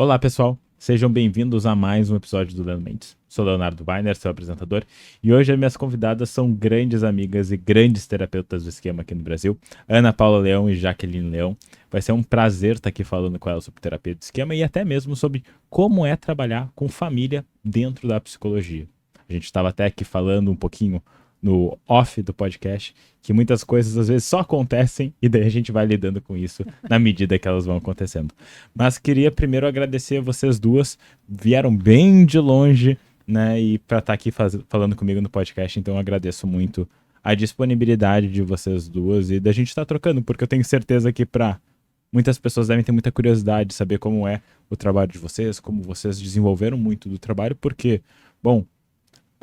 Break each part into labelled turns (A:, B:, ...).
A: Olá, pessoal. Sejam bem-vindos a mais um episódio do Leandro Mendes. Sou Leonardo Weiner, seu apresentador, e hoje as minhas convidadas são grandes amigas e grandes terapeutas do esquema aqui no Brasil, Ana Paula Leão e Jaqueline Leão. Vai ser um prazer estar aqui falando com elas sobre terapia do esquema e até mesmo sobre como é trabalhar com família dentro da psicologia. A gente estava até aqui falando um pouquinho no off do podcast, que muitas coisas às vezes só acontecem e daí a gente vai lidando com isso na medida que elas vão acontecendo. Mas queria primeiro agradecer a vocês duas, vieram bem de longe, né, e para estar aqui falando comigo no podcast, então eu agradeço muito a disponibilidade de vocês duas e da gente estar trocando, porque eu tenho certeza que para muitas pessoas devem ter muita curiosidade de saber como é o trabalho de vocês, como vocês desenvolveram muito do trabalho, porque, bom,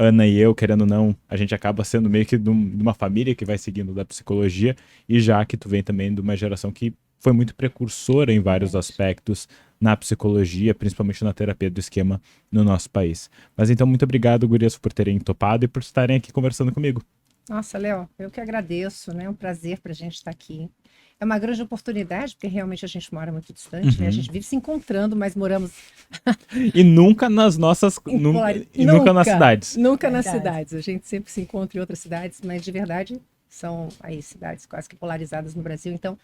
A: Ana e eu, querendo ou não, a gente acaba sendo meio que de uma família que vai seguindo da psicologia, e já que tu vem também de uma geração que foi muito precursora em vários aspectos na psicologia, principalmente na terapia do esquema no nosso país. Mas então, muito obrigado, gurias, por terem topado e por estarem aqui conversando comigo.
B: Nossa, Léo, eu que agradeço, né? É um prazer para a gente estar aqui. É uma grande oportunidade, porque realmente a gente mora muito distante, né? A gente vive se encontrando, mas moramos
A: E nunca nas nossas. E nunca nas cidades.
B: Nunca nas cidades. A gente sempre se encontra em outras cidades, mas de verdade são aí cidades quase que polarizadas no Brasil. Então,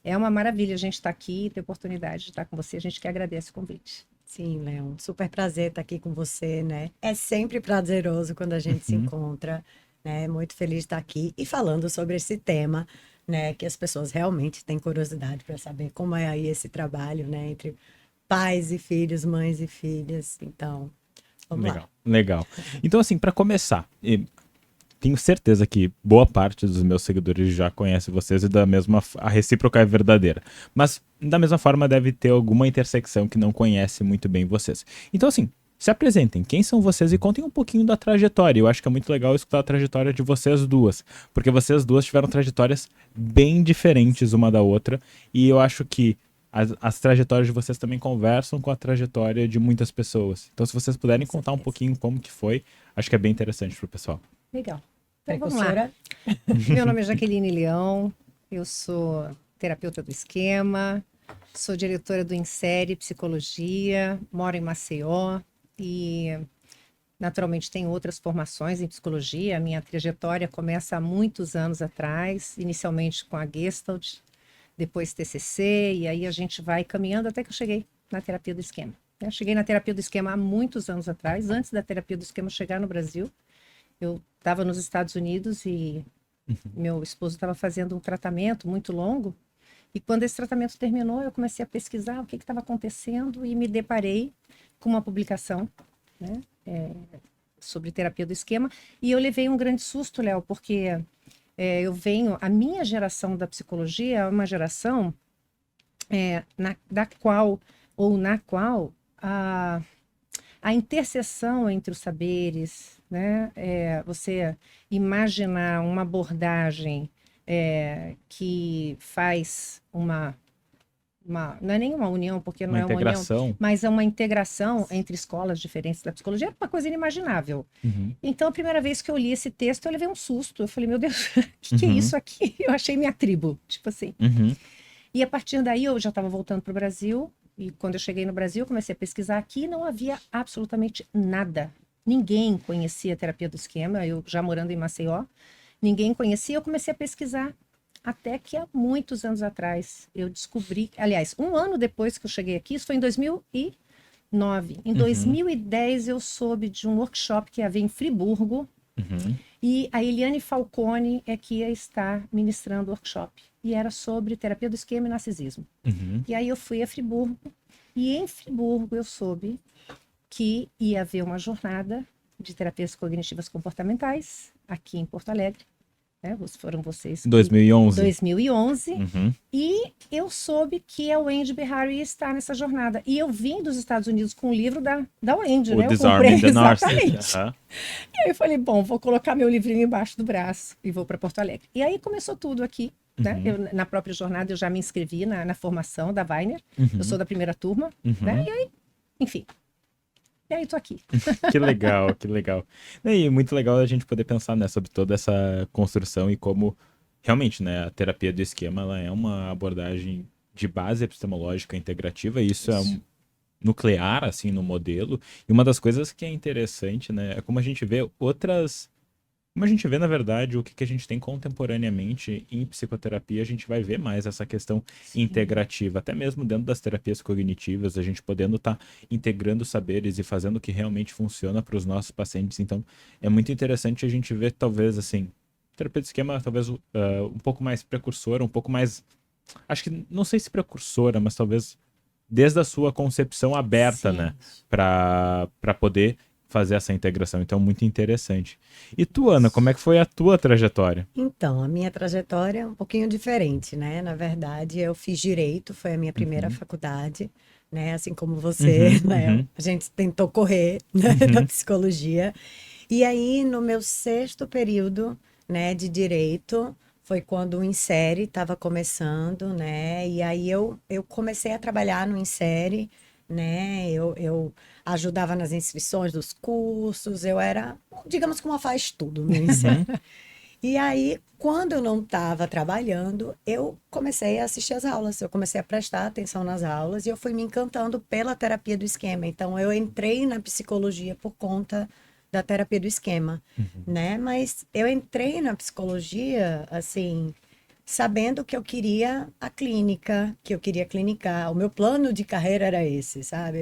B: é uma maravilha a gente estar aqui e ter a oportunidade de estar com você. A gente que agradece o convite.
C: Sim, Léo, super prazer estar aqui com você, né? É sempre prazeroso quando a gente se encontra, né? Muito feliz de estar aqui e falando sobre esse tema, né? Que as pessoas realmente têm curiosidade para saber como é aí esse trabalho, né? Entre pais e filhos, mães e filhas. Então, vamos lá.
A: Legal. Então, assim, para começar, tenho certeza que boa parte dos meus seguidores já conhece vocês e a recíproca é verdadeira. Mas da mesma forma deve ter alguma intersecção que não conhece muito bem vocês. Então assim, se apresentem, quem são vocês e contem um pouquinho da trajetória. Eu acho que é muito legal escutar a trajetória de vocês duas, porque vocês duas tiveram trajetórias bem diferentes uma da outra, e eu acho que as trajetórias de vocês também conversam com a trajetória de muitas pessoas. Então se vocês puderem contar um pouquinho como que foi, acho que é bem interessante pro pessoal.
B: Legal. Então vamos lá. Meu nome é Jaqueline Leão, eu sou terapeuta do esquema, sou diretora do Insere Psicologia, moro em Maceió e naturalmente tenho outras formações em psicologia. A minha trajetória começa há muitos anos atrás, inicialmente com a Gestalt, depois TCC, e aí a gente vai caminhando até que eu cheguei na terapia do esquema. Eu cheguei na terapia do esquema há muitos anos atrás, antes da terapia do esquema chegar no Brasil. Eu estava nos Estados Unidos e meu esposo estava fazendo um tratamento muito longo. E quando esse tratamento terminou, eu comecei a pesquisar o que estava acontecendo e me deparei com uma publicação, né, sobre terapia do esquema. E eu levei um grande susto, Léo, porque a minha geração da psicologia é uma geração na qual a interseção entre os saberes, né? Você imaginar uma abordagem que faz não é nenhuma união, porque não é uma união, mas é uma integração entre escolas diferentes da psicologia, é uma coisa inimaginável. Então, a primeira vez que eu li esse texto, eu levei um susto. Eu falei, meu Deus, o que é isso aqui? Eu achei minha tribo, tipo assim. E a partir daí, eu já estava voltando para o Brasil. E quando eu cheguei no Brasil, eu comecei a pesquisar aqui e não havia absolutamente nada. Ninguém conhecia a terapia do esquema, eu já morando em Maceió, ninguém conhecia, eu comecei a pesquisar. Até que há muitos anos atrás eu descobri, aliás, um ano depois que eu cheguei aqui, isso foi em 2009. Em 2010 eu soube de um workshop que havia em Friburgo, e a Eliane Falcone é que ia estar ministrando o workshop. E era sobre terapia do esquema e narcisismo. E aí eu fui a Friburgo, e em Friburgo eu soube que ia haver uma jornada de terapias cognitivas comportamentais aqui em Porto Alegre. Foram vocês.
A: 2011.
B: 2011. E eu soube que a Wendy Behary ia estar nessa jornada. E eu vim dos Estados Unidos com o livro da Wendy,
A: o
B: né?
A: Disarming the Narcissist.
B: E aí eu falei, bom, vou colocar meu livrinho embaixo do braço e vou para Porto Alegre. E aí começou tudo aqui. Né? Na própria jornada eu já me inscrevi na formação da Weiner. Eu sou da primeira turma. Né? E aí, enfim. E aí, tô aqui.
A: Que legal, que legal. E muito legal a gente poder pensar, né, sobre toda essa construção e como realmente, né, a terapia do esquema ela é uma abordagem de base epistemológica integrativa, e isso. nuclear, assim, no modelo. E uma das coisas que é interessante, né, é como a gente vê outras... Como a gente vê, na verdade, o que a gente tem contemporaneamente em psicoterapia, a gente vai ver mais essa questão
B: Sim.
A: integrativa, até mesmo dentro das terapias cognitivas, a gente podendo estar integrando saberes e fazendo o que realmente funciona para os nossos pacientes. Então, é muito interessante a gente ver, talvez, assim, terapia de esquema, talvez um pouco mais precursora, um pouco mais, acho que, não sei se precursora, mas talvez desde a sua concepção aberta, né,
C: Sim.
A: para poder fazer essa integração. Então, muito interessante. E tu, Ana, como é que foi a tua trajetória?
C: Então, a minha trajetória é um pouquinho diferente, né? Na verdade, eu fiz direito, foi a minha primeira
A: Uhum,
C: faculdade, né? Assim como você,
A: uhum,
C: né?
A: uhum,
C: A gente tentou correr, né? Da
A: uhum,
C: psicologia. E aí, no meu sexto período, né, de direito, foi quando o Insere estava começando, né? E aí eu comecei a trabalhar no Insere, né? Eu ajudava nas inscrições dos cursos, eu era, digamos que uma faz-tudo no Insere.
A: uhum,
C: E aí, quando eu não estava trabalhando, eu comecei a assistir as aulas, eu comecei a prestar atenção nas aulas e eu fui me encantando pela terapia do esquema. Então, eu entrei na psicologia por conta da terapia do esquema,
A: uhum,
C: né? Mas eu entrei na psicologia, assim, sabendo que eu queria a clínica, que eu queria clinicar. O meu plano de carreira era esse, sabe?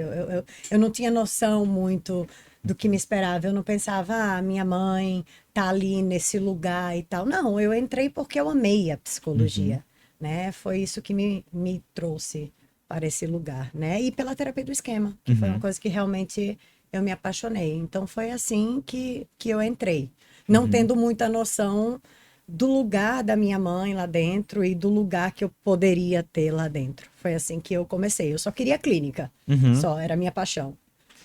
C: Eu não tinha noção muito do que me esperava. Eu não pensava, ah, minha mãe tá ali nesse lugar e tal. Não, eu entrei porque eu amei a
A: uhum,
C: psicologia, né? Foi isso que me trouxe para esse lugar, né? E pela terapia do esquema, que foi uma
A: uhum,
C: coisa que realmente eu me apaixonei. Então foi assim que eu entrei, não
A: uhum,
C: tendo muita noção do lugar da minha mãe lá dentro e do lugar que eu poderia ter lá dentro. Foi assim que eu comecei. Eu só queria clínica,
A: uhum.
C: só era a minha paixão,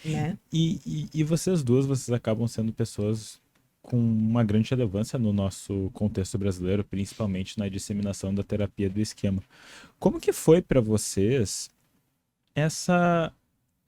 C: né?
A: E vocês duas, vocês acabam sendo pessoas com uma grande relevância no nosso contexto brasileiro, principalmente na disseminação da terapia do esquema. Como que foi para vocês essa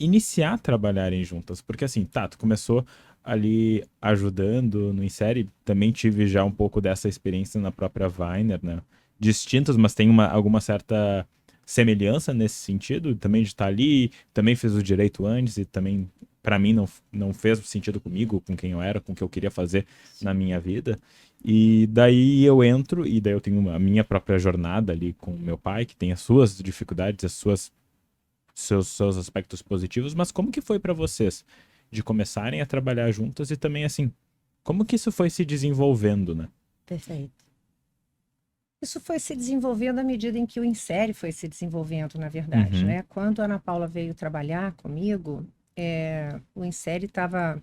A: iniciar a trabalharem juntas? Porque assim, tá, tu começou ali ajudando no Insere, também tive já um pouco dessa experiência na própria Weiner, né? Distintas, mas tem alguma certa semelhança nesse sentido, também de estar ali, também fiz o direito antes e também para mim não fez sentido comigo, com quem eu era, com o que eu queria fazer na minha vida. E daí eu entro e daí eu tenho a minha própria jornada ali com meu pai, que tem as suas dificuldades, as suas seus aspectos positivos, mas como que foi para vocês de começarem a trabalhar juntas e também assim, como que isso foi se desenvolvendo, né?
C: Perfeito.
B: Isso foi se desenvolvendo à medida em que o Insere foi se desenvolvendo, na verdade,
A: Uhum,
B: né? Quando a Ana Paula veio trabalhar comigo, o Insere estava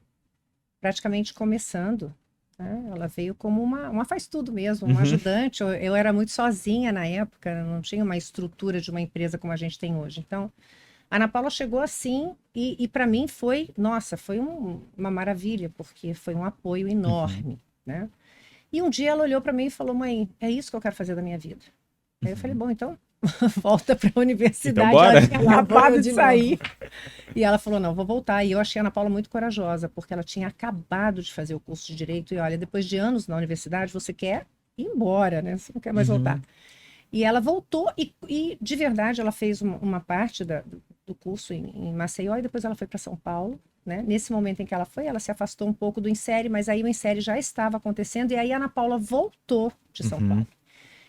B: praticamente começando, né? Ela veio como uma faz-tudo mesmo, uma
A: uhum,
B: ajudante. Eu era muito sozinha na época, não tinha uma estrutura de uma empresa como a gente tem hoje. Então, a Ana Paula chegou assim e para mim foi, nossa, foi uma maravilha, porque foi um apoio
A: uhum,
B: enorme, né? E um dia ela olhou para mim e falou: Mãe, é isso que eu quero fazer da minha vida. Aí eu falei:
A: uhum.
B: Bom, então volta para a
A: Então
B: universidade. Ela
A: bora!
B: tinha
C: Lá vou eu
B: acabado de
C: de novo.
B: sair. E ela falou: Não, vou voltar. E eu achei a Ana Paula muito corajosa, porque ela tinha acabado de fazer o curso de direito. E olha, depois de anos na universidade, você quer ir embora, né? Você não quer mais voltar.
A: Uhum,
B: E ela voltou e de verdade, ela fez uma parte do curso em Maceió e depois ela foi para São Paulo. Né? Nesse momento em que ela foi, ela se afastou um pouco do Insere, mas aí o Insere já estava acontecendo, e aí a Ana Paula voltou de São Paulo.
A: uhum,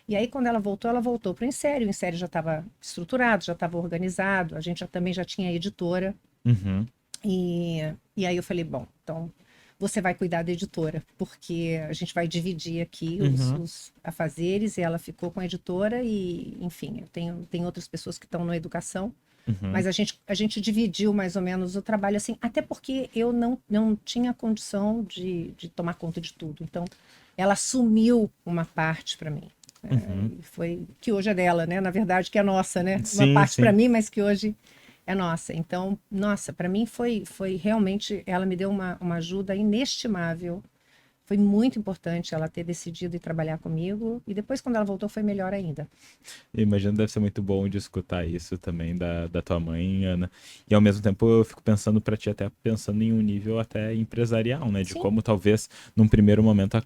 B: E aí, quando ela voltou para o Insere já estava estruturado, já estava organizado, a gente também já tinha editora.
A: uhum,
B: E, e aí eu falei, bom, então você vai cuidar da editora, porque a gente vai dividir aqui
A: uhum,
B: os afazeres, e ela ficou com a editora, e enfim, tem outras pessoas que estão na educação,
A: uhum,
B: mas a gente dividiu mais ou menos o trabalho assim, até porque eu não tinha condição de tomar conta de tudo. Então, ela assumiu uma parte para mim.
A: uhum.
B: E foi que hoje é dela, né? Na verdade, que é nossa, né? Uma
A: Sim,
B: parte para
A: sim.
B: mim, mas que hoje é nossa. Então, nossa, para mim foi realmente, ela me deu uma ajuda inestimável. Foi muito importante ela ter decidido ir trabalhar comigo. E depois, quando ela voltou, foi melhor ainda.
A: Eu imagino que deve ser muito bom de escutar isso também da tua mãe, Ana. E ao mesmo tempo eu fico pensando para ti, até pensando em um nível até empresarial, né? De
B: Sim,
A: como talvez num primeiro momento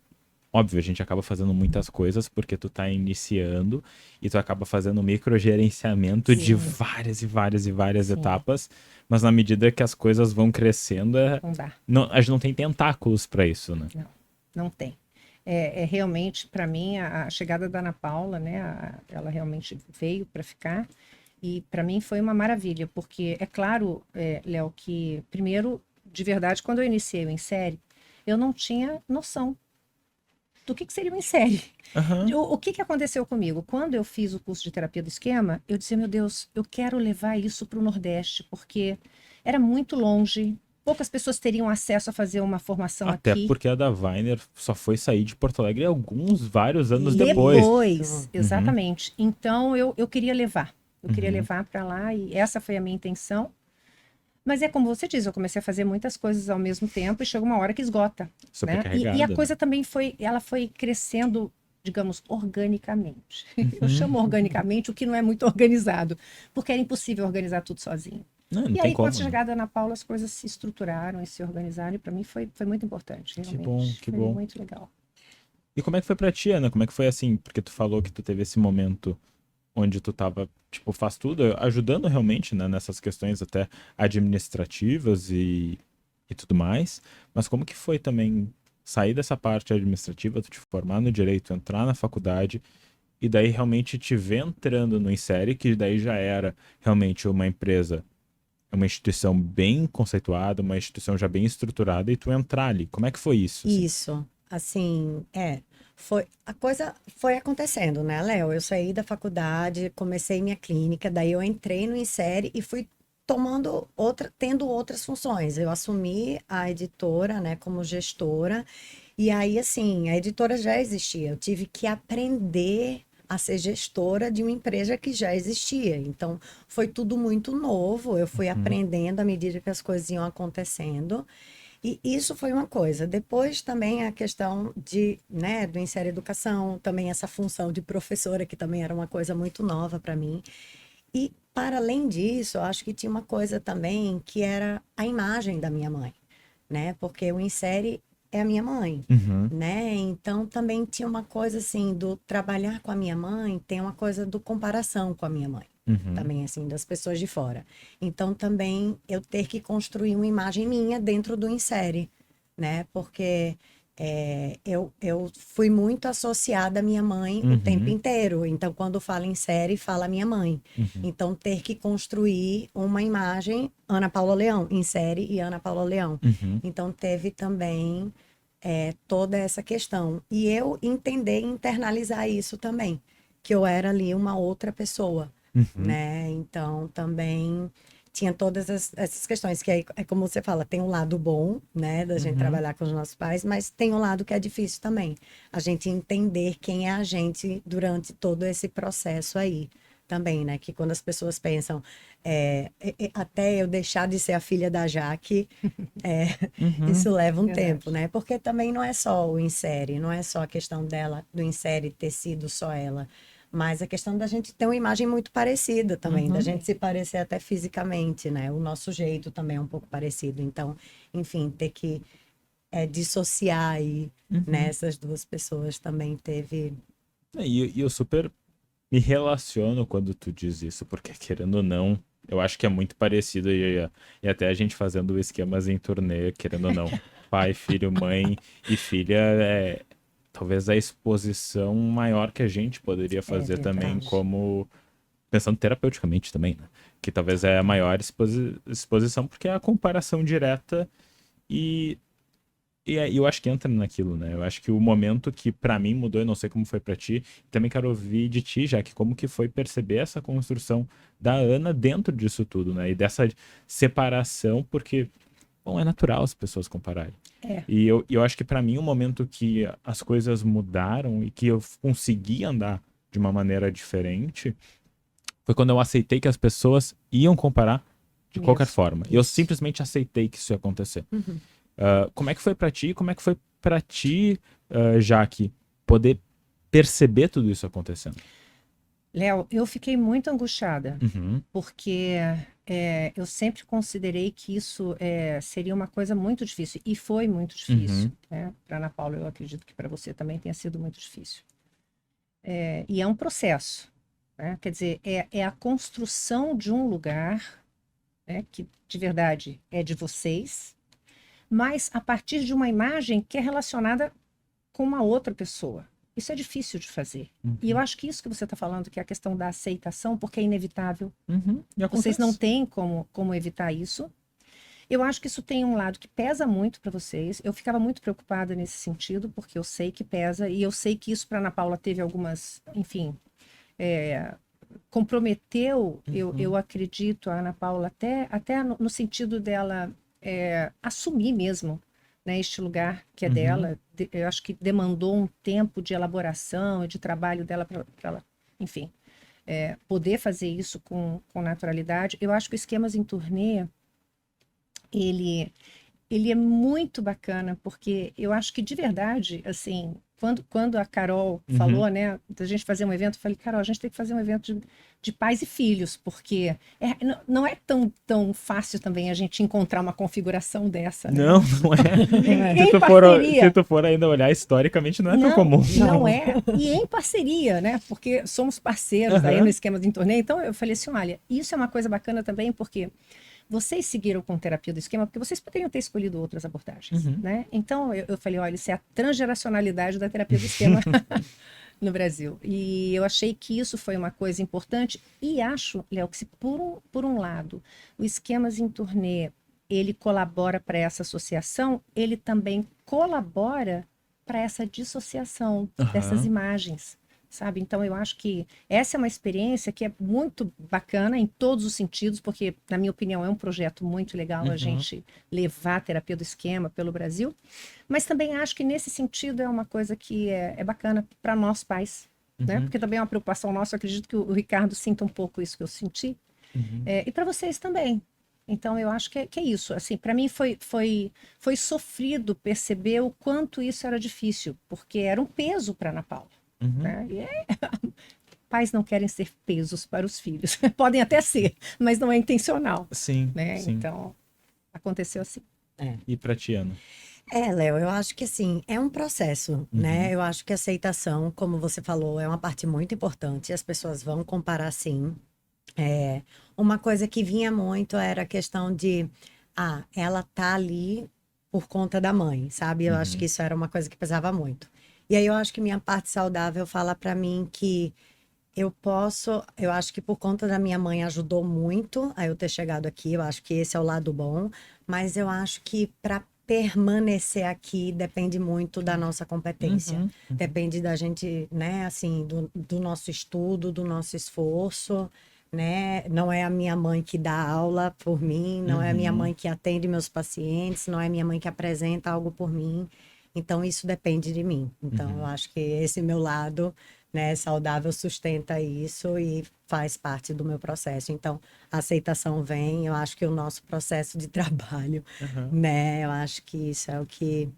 A: óbvio, a gente acaba fazendo muitas coisas porque tu tá iniciando e tu acaba fazendo um microgerenciamento de
B: Sim.
A: várias e várias e várias
B: Sim.
A: etapas, mas na medida que as coisas vão crescendo,
B: Não dá.
A: a gente não tem tentáculos para isso, né?
B: Não tem. É realmente, para mim, a chegada da Ana Paula, né? Ela realmente veio para ficar. E para mim foi uma maravilha, porque é claro, Léo, que primeiro, de verdade, quando eu iniciei o Em Série, eu não tinha noção do que seria o Em Série.
A: Aham.
B: O que aconteceu comigo? Quando eu fiz o curso de terapia do esquema, eu disse, meu Deus, eu quero levar isso para o Nordeste, porque era muito longe, poucas pessoas teriam acesso a fazer uma formação
A: Até
B: aqui.
A: porque a da Weiner só foi sair de Porto Alegre vários anos depois.
B: Depois,
A: Uhum.
B: exatamente. Então eu queria levar. Eu queria
A: Uhum.
B: levar para lá e essa foi a minha intenção. Mas é como você diz, eu comecei a fazer muitas coisas ao mesmo tempo e chega uma hora que esgota, né? E a
A: Sobrecarregada,
B: coisa também ela foi crescendo, digamos, organicamente. Eu
A: Uhum.
B: chamo organicamente o que não é muito organizado, porque era impossível organizar tudo sozinho.
A: Não
B: E
A: tem
B: aí, com a
A: como, né?
B: chegada da Ana Paula, as coisas se estruturaram e se organizaram, e para mim foi muito importante,
A: Que
B: realmente.
A: bom, que
B: Foi
A: bom.
B: muito legal.
A: E como é que foi pra ti, Ana? Como é que foi assim? Porque tu falou que tu teve esse momento onde tu tava, tipo, faz tudo, ajudando realmente, né, nessas questões até administrativas e tudo mais. Mas como que foi também sair dessa parte administrativa, tu te formar no direito, entrar na faculdade e daí realmente te ver entrando no Insere, que daí já era realmente uma empresa, uma instituição bem conceituada, uma instituição já bem estruturada e tu entrar ali. Como é que foi isso, assim?
C: Isso, assim, a coisa foi acontecendo, né, Léo? Eu saí da faculdade, comecei minha clínica, daí eu entrei no Insere e fui tendo outras funções. Eu assumi a editora, né, como gestora, e aí, assim, a editora já existia. Eu tive que aprender a ser gestora de uma empresa que já existia. Então, foi tudo muito novo. Eu fui
A: Uhum.
C: aprendendo à medida que as coisas iam acontecendo. E isso foi uma coisa. Depois também a questão né, do Insere Educação, também essa função de professora, que também era uma coisa muito nova para mim. E para além disso, eu acho que tinha uma coisa também que era a imagem da minha mãe, né? Porque o Insere é a minha mãe,
A: Uhum.
C: né? Então também tinha uma coisa assim do trabalhar com a minha mãe, tem uma coisa do comparação com a minha mãe.
A: Uhum.
C: Também, assim, das pessoas de fora. Então, também eu ter que construir uma imagem minha dentro do Insere, né? Porque eu fui muito associada à minha mãe o tempo
A: Uhum.
C: inteiro. Então, quando fala em série, fala minha mãe.
A: Uhum.
C: Então, ter que construir uma imagem, Ana Paula Leão, em série e Ana Paula Leão.
A: Uhum.
C: Então, teve também toda essa questão. E eu entender e internalizar isso também, que eu era ali uma outra pessoa,
A: Uhum.
C: né? Então, também tinha todas essas questões, que aí, é como você fala, tem um lado bom, né, da gente
A: Uhum.
C: trabalhar com os nossos pais, mas tem um lado que é difícil também, a gente entender quem é a gente durante todo esse processo aí também, né, que quando as pessoas pensam, até eu deixar de ser a filha da Jaque,
A: Uhum.
C: isso leva um tempo,
B: Verdade.
C: né, porque também não é só o insere, não é só a questão dela, do insere ter sido só ela, mas a questão da gente ter uma imagem muito parecida também, da
A: Uhum.
C: gente se parecer até fisicamente, né? O nosso jeito também é um pouco parecido. Então, enfim, ter que dissociar aí, né,
A: Uhum.
C: essas duas pessoas também teve.
A: E eu super me relaciono quando tu diz isso, porque querendo ou não, eu acho que é muito parecido e até a gente fazendo esquemas em turnê, querendo ou não, pai, filho, mãe e filha é talvez a exposição maior que a gente poderia
C: É
A: fazer também
C: verdade.
A: como pensando terapeuticamente também, né? Que talvez é a maior exposição porque é a comparação direta e eu acho que entra naquilo, né? Eu acho que o momento que pra mim mudou, eu não sei como foi pra ti, também quero ouvir de ti, já que como que foi perceber essa construção da Ana dentro disso tudo, né? E dessa separação, porque, bom, é natural as pessoas compararem.
B: É.
A: E eu acho que pra mim o momento que as coisas mudaram e que eu consegui andar de uma maneira diferente foi quando eu aceitei que as pessoas iam comparar de qualquer
B: Isso.
A: forma. E eu
C: Isso.
A: simplesmente aceitei que isso ia acontecer.
C: Uhum.
A: Como é que foi pra ti? Como é que foi pra ti, Jaque, poder perceber tudo isso acontecendo?
B: Léo, eu fiquei muito angustiada,
A: Uhum.
B: porque eu sempre considerei que isso seria uma coisa muito difícil, e foi muito difícil, né? Para Ana Paula, eu acredito que para você também tenha sido muito difícil. E é um processo, né? Quer dizer, é a construção de um lugar, né, que de verdade é de vocês, mas a partir de uma imagem que é relacionada com uma outra pessoa. Isso é difícil de fazer. E eu acho que isso que você está falando, que é a questão da aceitação, porque é inevitável.
A: E
B: Vocês
A: acontece.
B: não têm como evitar isso. Eu acho que isso tem um lado que pesa muito para vocês. Eu ficava muito preocupada nesse sentido, porque eu sei que pesa, e eu sei que isso para Ana Paula teve algumas, enfim, comprometeu, eu acredito, a Ana Paula, até no sentido dela assumir mesmo, né, este lugar que é dela. Eu acho que demandou um tempo de elaboração e de trabalho dela para ela, enfim, poder fazer isso com naturalidade. Eu acho que o Esquemas em Turnê, ele é muito bacana, porque eu acho que de verdade, assim, quando a Carol falou, né, da gente fazer um evento, eu falei, Carol, a gente tem que fazer um evento de pais e filhos, porque não é tão fácil também a gente encontrar uma configuração dessa, né?
A: Não é.
B: Em
A: Se
B: parceria.
A: tu for ainda olhar historicamente, não é tão comum.
B: Não é. E em parceria, né? Porque somos parceiros aí no Esquema de Torneio. Então eu falei assim, olha, isso é uma coisa bacana também, porque vocês seguiram com terapia do esquema, porque vocês poderiam ter escolhido outras abordagens, né? Então eu falei, olha, isso é a transgeracionalidade da terapia do esquema no Brasil. E eu achei que isso foi uma coisa importante, e acho, Léo, que se por um lado o Esquemas em Turnê ele colabora para essa associação, ele também colabora para essa dissociação dessas imagens, sabe? Então eu acho que essa é uma experiência que é muito bacana em todos os sentidos, porque, na minha opinião, é um projeto muito legal a gente levar a terapia do esquema pelo Brasil, mas também acho que nesse sentido é uma coisa que é bacana para nós pais, né? Porque também é uma preocupação nossa, eu acredito que o Ricardo sinta um pouco isso que eu senti, e para vocês também. Então eu acho que é isso. Assim, para mim foi sofrido perceber o quanto isso era difícil, porque era um peso para Ana Paula. Né? Pais não querem ser pesos para os filhos. Podem até ser, mas não é intencional.
A: Sim,
B: Né?
A: sim.
B: Então, aconteceu assim.
A: E pra ti, Ana?
C: Léo, eu acho que assim, é um processo, né? Eu acho que a aceitação, como você falou, é uma parte muito importante. As pessoas vão comparar, sim. Uma coisa que vinha muito era a questão de, ela tá ali por conta da mãe, sabe? Eu acho que isso era uma coisa que pesava muito. E aí eu acho que minha parte saudável fala pra mim que eu acho que por conta da minha mãe ajudou muito a eu ter chegado aqui, eu acho que esse é o lado bom, mas eu acho que para permanecer aqui depende muito da nossa competência. Depende da gente, né, assim, do nosso estudo, do nosso esforço, né? Não é a minha mãe que dá aula por mim, não é a minha mãe que atende meus pacientes, não é a minha mãe que apresenta algo por mim. Então, isso depende de mim. Então, eu acho que esse meu lado, né, saudável sustenta isso e faz parte do meu processo. Então, a aceitação vem, eu acho que o nosso processo de trabalho, né, eu acho que isso é o que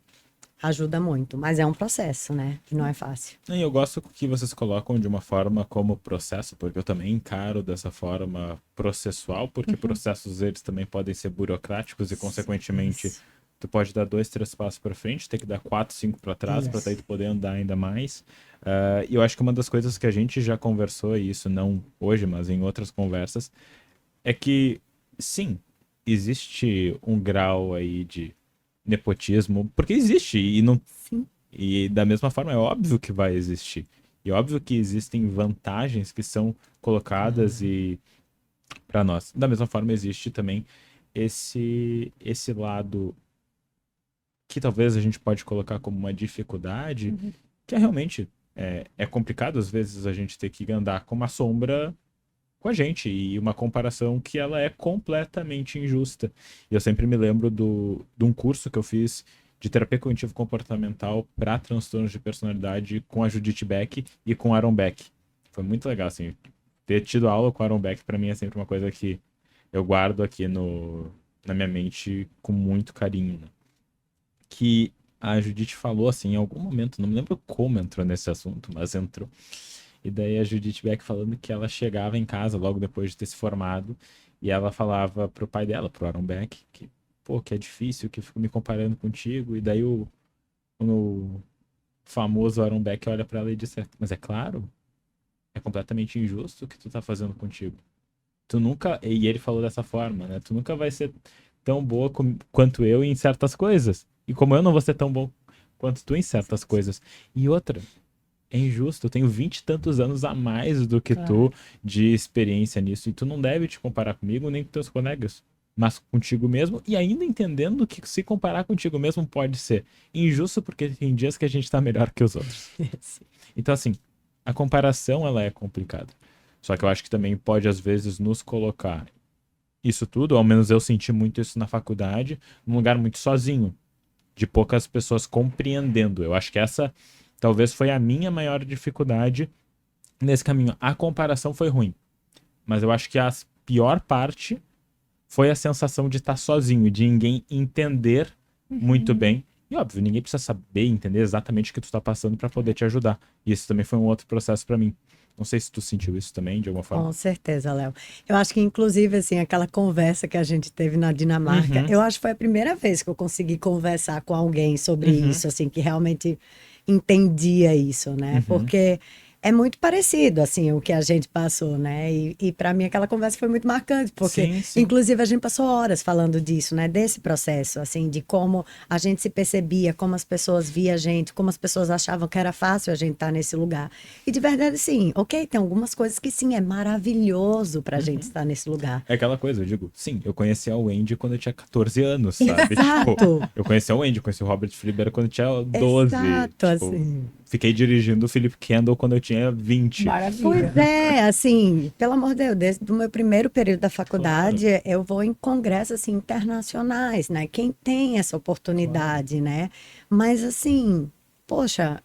C: ajuda muito. Mas é um processo, né, que não é fácil.
A: E eu gosto que vocês colocam de uma forma como processo, porque eu também encaro dessa forma processual, porque processos eles também podem ser burocráticos e, consequentemente, tu pode dar 2, 3 passos para frente, ter que dar 4, 5 para trás, para daí tu poder andar ainda mais. E eu acho que uma das coisas que a gente já conversou, e isso não hoje, mas em outras conversas, é que, sim, existe um grau aí de nepotismo, porque existe, e não...
C: Sim.
A: E da mesma forma é óbvio que vai existir. E é óbvio que existem vantagens que são colocadas e para nós. Da mesma forma existe também esse lado que talvez a gente pode colocar como uma dificuldade, que é realmente é complicado às vezes a gente ter que andar com uma sombra com a gente, e uma comparação que ela é completamente injusta. E eu sempre me lembro de um curso que eu fiz de terapia cognitivo-comportamental para transtornos de personalidade com a Judith Beck e com Aaron Beck. Foi muito legal, assim, ter tido aula com Aaron Beck para mim é sempre uma coisa que eu guardo aqui na minha mente com muito carinho, né? Que a Judith falou assim em algum momento, não me lembro como entrou nesse assunto, mas entrou. E daí a Judith Beck falando que ela chegava em casa logo depois de ter se formado E ela falava pro pai dela, pro Aaron Beck, que, pô, que é difícil, que eu fico me comparando contigo. E daí o famoso Aaron Beck olha pra ela e diz, mas é claro, é completamente injusto o que tu tá fazendo contigo. Tu nunca, e ele falou dessa forma, né? Tu nunca vai ser tão boa quanto eu em certas coisas. E como eu não vou ser tão bom quanto tu em certas coisas. E outra, é injusto, eu tenho 20 e tantos anos a mais do que tu de experiência nisso. E tu não deve te comparar comigo nem com teus colegas, mas contigo mesmo. E ainda entendendo que se comparar contigo mesmo pode ser injusto, porque tem dias que a gente tá melhor que os outros. Então, assim, a comparação, ela é complicada. Só que eu acho que também pode, às vezes, nos colocar isso tudo, ao menos eu senti muito isso na faculdade, num lugar muito sozinho, de poucas pessoas compreendendo. Eu acho que essa talvez foi a minha maior dificuldade nesse caminho. A comparação foi ruim, mas eu acho que a pior parte foi a sensação de estar sozinho, de ninguém entender muito bem. E óbvio, ninguém precisa saber, entender exatamente o que tu tá passando para poder te ajudar. E isso também foi um outro processo para mim. Não sei se tu sentiu isso também, de alguma forma.
C: Com certeza, Léo. Eu acho que, inclusive, assim, aquela conversa que a gente teve na Dinamarca, eu acho que foi a primeira vez que eu consegui conversar com alguém sobre isso, assim, que realmente entendia isso, né? Porque é muito parecido, assim, o que a gente passou, né? E para mim aquela conversa foi muito marcante, porque,
A: Sim.
C: inclusive, a gente passou horas falando disso, né? Desse processo, assim, de como a gente se percebia, como as pessoas via a gente, como as pessoas achavam que era fácil a gente estar nesse lugar. E de verdade, sim, ok, tem algumas coisas que sim, é maravilhoso pra gente estar nesse lugar.
A: É aquela coisa, eu digo, sim, eu conheci a Wendy quando eu tinha 14 anos, sabe?
C: Exato.
A: Tipo, eu conheci a Wendy, conheci o Robert Flieber quando eu tinha 12.
C: Exato,
A: Tipo,
C: assim.
A: fiquei dirigindo o Philip Kendall quando eu tinha 20.
B: Maravilha.
C: Pois é, assim, pelo amor de Deus, desde o meu primeiro período da faculdade, eu vou em congressos assim, internacionais, né? Quem tem essa oportunidade, né? Mas assim, poxa,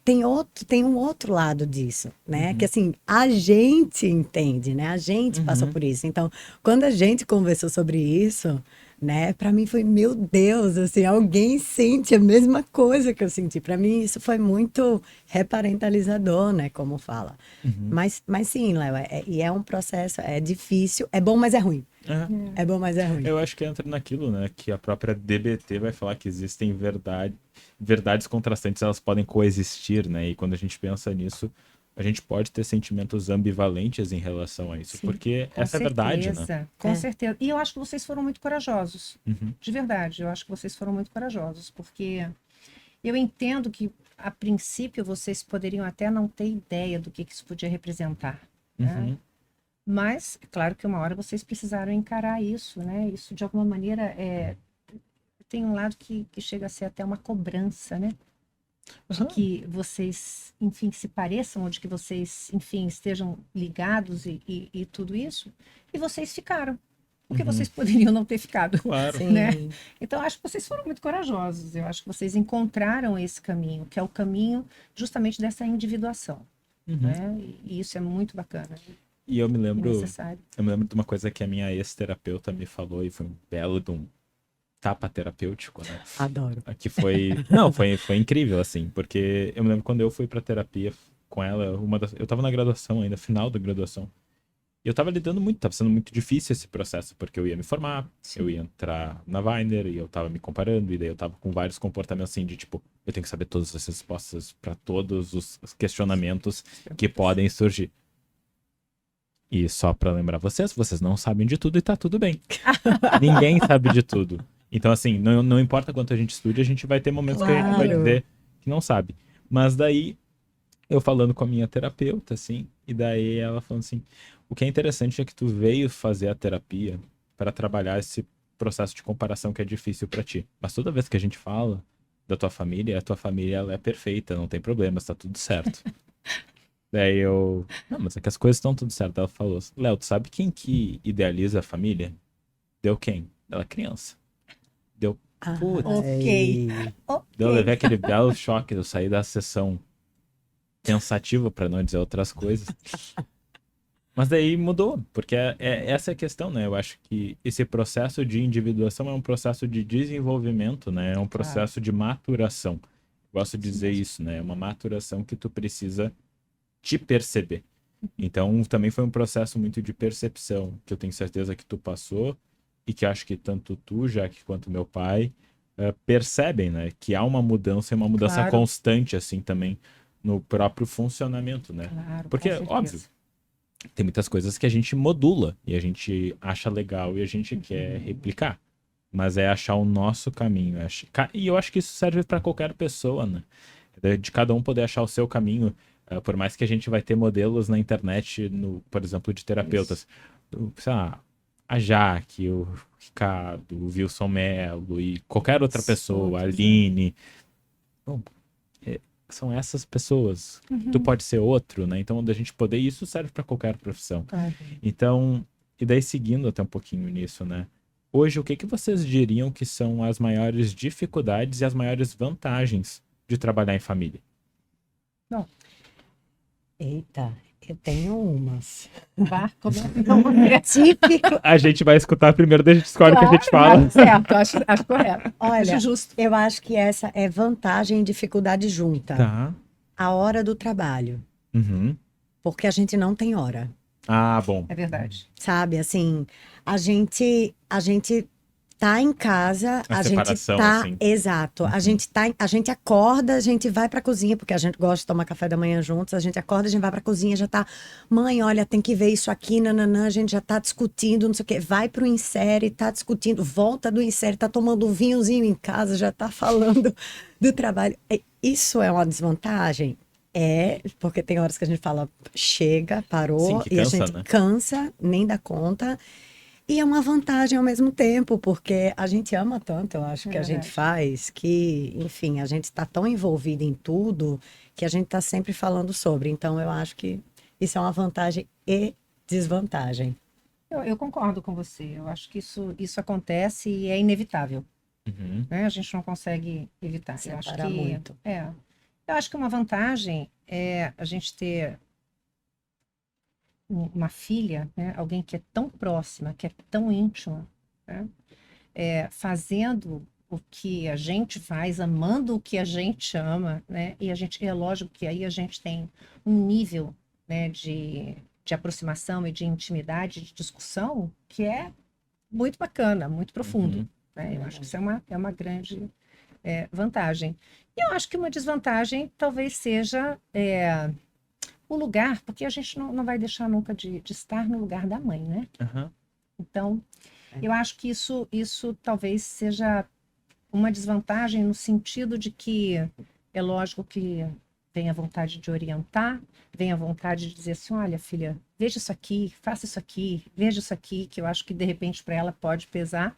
C: tem um outro lado disso, né? Que assim, a gente entende, né? A gente passou por isso. Então, quando a gente conversou sobre isso, né? Para mim foi, meu Deus, assim, alguém sente a mesma coisa que eu senti. Para mim isso foi muito reparentalizador, né? Como fala. Mas sim, Léo, e é um processo, é difícil, é bom, mas é ruim. É bom, mas é ruim.
A: Eu acho que entra naquilo, né? Que a própria DBT vai falar que existem verdades contrastantes, elas podem coexistir, né? E quando a gente pensa nisso, a gente pode ter sentimentos ambivalentes em relação a isso,
C: Sim,
A: porque essa é a verdade, né?
B: Com certeza. E eu acho que vocês foram muito corajosos. De verdade, eu acho que vocês foram muito corajosos, porque eu entendo que, a princípio, vocês poderiam até não ter ideia do que isso podia representar, né? Mas, é claro que uma hora vocês precisaram encarar isso, né? Isso, de alguma maneira, tem um lado que chega a ser até uma cobrança, né? De que vocês, enfim, se pareçam, ou de que vocês, enfim, estejam ligados e tudo isso. E vocês ficaram. Porque vocês poderiam não ter ficado.
A: Claro.
B: Né? Então, acho que vocês foram muito corajosos. Eu acho que vocês encontraram esse caminho, que é o caminho justamente dessa individuação. Né? E isso é muito bacana.
A: E eu me lembro
B: Necessário.
A: de uma coisa que a minha ex-terapeuta me falou, e foi um belo de um tapa terapêutico, né?
C: Adoro.
A: Que foi... Não, foi incrível, assim, porque eu me lembro quando eu fui pra terapia com ela, eu tava na graduação ainda, final da graduação. E eu tava lidando muito, tava sendo muito difícil esse processo, porque eu ia me formar, eu ia entrar na Weiner, e eu tava me comparando, e daí eu tava com vários comportamentos assim de tipo, eu tenho que saber todas as respostas pra todos os questionamentos que podem surgir. E só pra lembrar vocês não sabem de tudo e tá tudo bem. Ninguém sabe de tudo. Então, assim, não importa quanto a gente estude, a gente vai ter momentos que a gente vai dizer que não sabe. Mas daí, eu falando com a minha terapeuta, assim, e daí ela falando assim, o que é interessante é que tu veio fazer a terapia para trabalhar esse processo de comparação que é difícil pra ti. Mas toda vez que a gente fala da tua família, a tua família ela é perfeita, não tem problemas, tá tudo certo. Daí eu... Não, mas é que as coisas estão tudo certo. Ela falou, Léo, tu sabe quem que idealiza a família? Deu quem? Ela criança. Deu... Putz.
B: Ok.
A: Deu, eu levei aquele belo choque, eu saí da sessão pensativa, pra não dizer outras coisas. Mas daí mudou, porque essa é a questão, né? Eu acho que esse processo de individuação é um processo de desenvolvimento, né? É um processo de maturação. Eu gosto de dizer isso, né? É uma maturação que tu precisa te perceber. Então, também foi um processo muito de percepção, que eu tenho certeza que tu passou, e que acho que tanto tu, Jaque, quanto meu pai, percebem, né? Que há uma mudança, e uma mudança
B: Claro.
A: constante, assim, também, no próprio funcionamento, né?
B: Claro,
A: Porque,
B: com certeza.
A: óbvio, tem muitas coisas que a gente modula, e a gente acha legal, e a gente quer replicar. Mas é achar o nosso caminho. E eu acho que isso serve para qualquer pessoa, né? De cada um poder achar o seu caminho. Por mais que a gente vai ter modelos na internet, por exemplo, de terapeutas. Sei lá, a Jaque, o Ricardo, o Wilson Mello e qualquer outra pessoa, a
B: Outros,
A: Aline. Bom, são essas pessoas. Tu pode ser outro, né? Então, a gente poder... Isso serve para qualquer profissão.
B: Claro.
A: Então, e daí seguindo até um pouquinho nisso, né? Hoje, o que vocês diriam que são as maiores dificuldades e as maiores vantagens de trabalhar em família?
C: Eita, eu tenho umas.
B: Vá, começa então você.
C: Típico.
A: A gente vai escutar primeiro, daí a gente escolhe o que a gente fala.
B: Acho certo, acho correto.
C: Olha,
B: Acho justo.
C: eu acho que essa é vantagem e dificuldade junta.
A: Tá.
C: A hora do trabalho.
A: Uhum.
C: Porque a gente não tem hora.
A: Ah, bom.
B: É verdade.
C: Sabe, assim, a gente tá em casa,
A: A
C: a gente
A: separação,
C: tá,
A: assim.
C: exato, a gente acorda, a gente vai pra cozinha, porque a gente gosta de tomar café da manhã juntos, a gente acorda, a gente vai pra cozinha, já tá, mãe, olha, tem que ver isso aqui, nananã, a gente já tá discutindo, não sei o quê, vai pro insere, tá discutindo, volta do insere, tá tomando um vinhozinho em casa, já tá falando do trabalho. Isso é uma desvantagem? É, porque tem horas que a gente fala, chega, parou,
A: Sim, que
C: e a
A: cansa,
C: gente
A: né?
C: cansa, nem dá conta. E é uma vantagem ao mesmo tempo, porque a gente ama tanto, eu acho, que a gente faz, que, enfim, a gente está tão envolvido em tudo que a gente está sempre falando sobre. Então, eu acho que isso é uma vantagem e desvantagem.
B: Eu concordo com você. Eu acho que isso acontece e é inevitável.
A: Uhum.
B: Né? A gente não consegue evitar. Eu acho
C: Separar
B: que
C: muito.
B: eu acho que uma vantagem é a gente ter uma filha, né? Alguém que é tão próxima, que é tão íntima, né? Fazendo o que a gente faz, amando o que a gente ama, né? E é lógico que aí a gente tem um nível, né, de aproximação e de intimidade, de discussão, que é muito bacana, muito profundo.
A: Uhum.
B: Né? Eu acho que isso é uma grande vantagem. E eu acho que uma desvantagem talvez seja o lugar, porque a gente não vai deixar nunca de estar no lugar da mãe, né?
A: Uhum.
B: Então, eu acho que isso talvez seja uma desvantagem no sentido de que é lógico que vem a vontade de orientar, vem a vontade de dizer assim, olha, filha, veja isso aqui, faça isso aqui, veja isso aqui, que eu acho que de repente para ela pode pesar.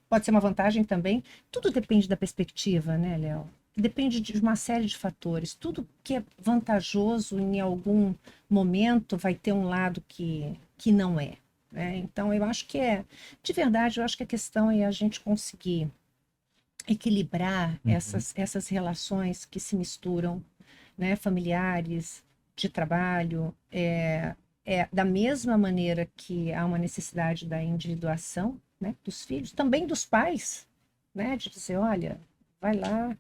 B: Pode ser uma vantagem também. Tudo depende da perspectiva, né, Léo? Depende de uma série de fatores. Tudo que é vantajoso em algum momento vai ter um lado que não é. Né? Então, eu acho que de verdade, eu acho que a questão é a gente conseguir equilibrar essas relações que se misturam, né? Familiares, de trabalho, da mesma maneira que há uma necessidade da individuação, né, dos filhos, também dos pais, né, de dizer, olha, vai lá,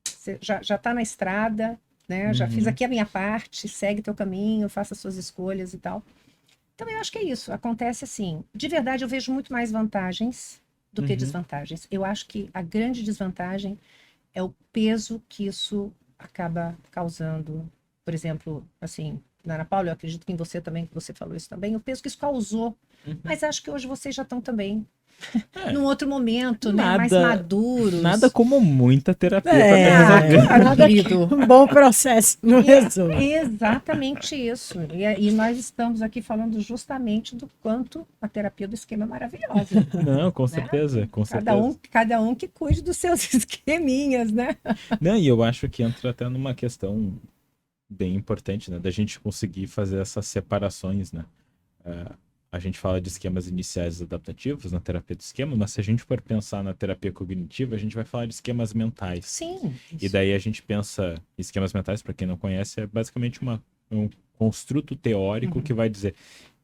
B: você já está na estrada, né, já fiz aqui a minha parte, segue teu caminho, faça suas escolhas e tal. Então, eu acho que é isso, acontece assim. De verdade, eu vejo muito mais vantagens do que desvantagens. Eu acho que a grande desvantagem é o peso que isso acaba causando. Por exemplo, assim, na Ana Paula, eu acredito que em você também, que você falou isso também, o peso que isso causou. Mas acho que hoje vocês já estão também num outro momento, né? Mais maduros.
A: Nada como muita terapia para resolver.
C: Nada que um bom processo não resolve.
B: É exatamente isso. E nós estamos aqui falando justamente do quanto a terapia do esquema é maravilhosa.
A: Não, com certeza, com certeza.
B: Cada um que cuide dos seus esqueminhas, né?
A: Não, e eu acho que entra até numa questão bem importante, né? Da gente conseguir fazer essas separações, né? A gente fala de esquemas iniciais adaptativos na terapia do esquema, mas se a gente for pensar na terapia cognitiva, a gente vai falar de esquemas mentais.
B: Sim.
A: E daí a gente pensa, esquemas mentais, para quem não conhece, é basicamente um construto teórico que vai dizer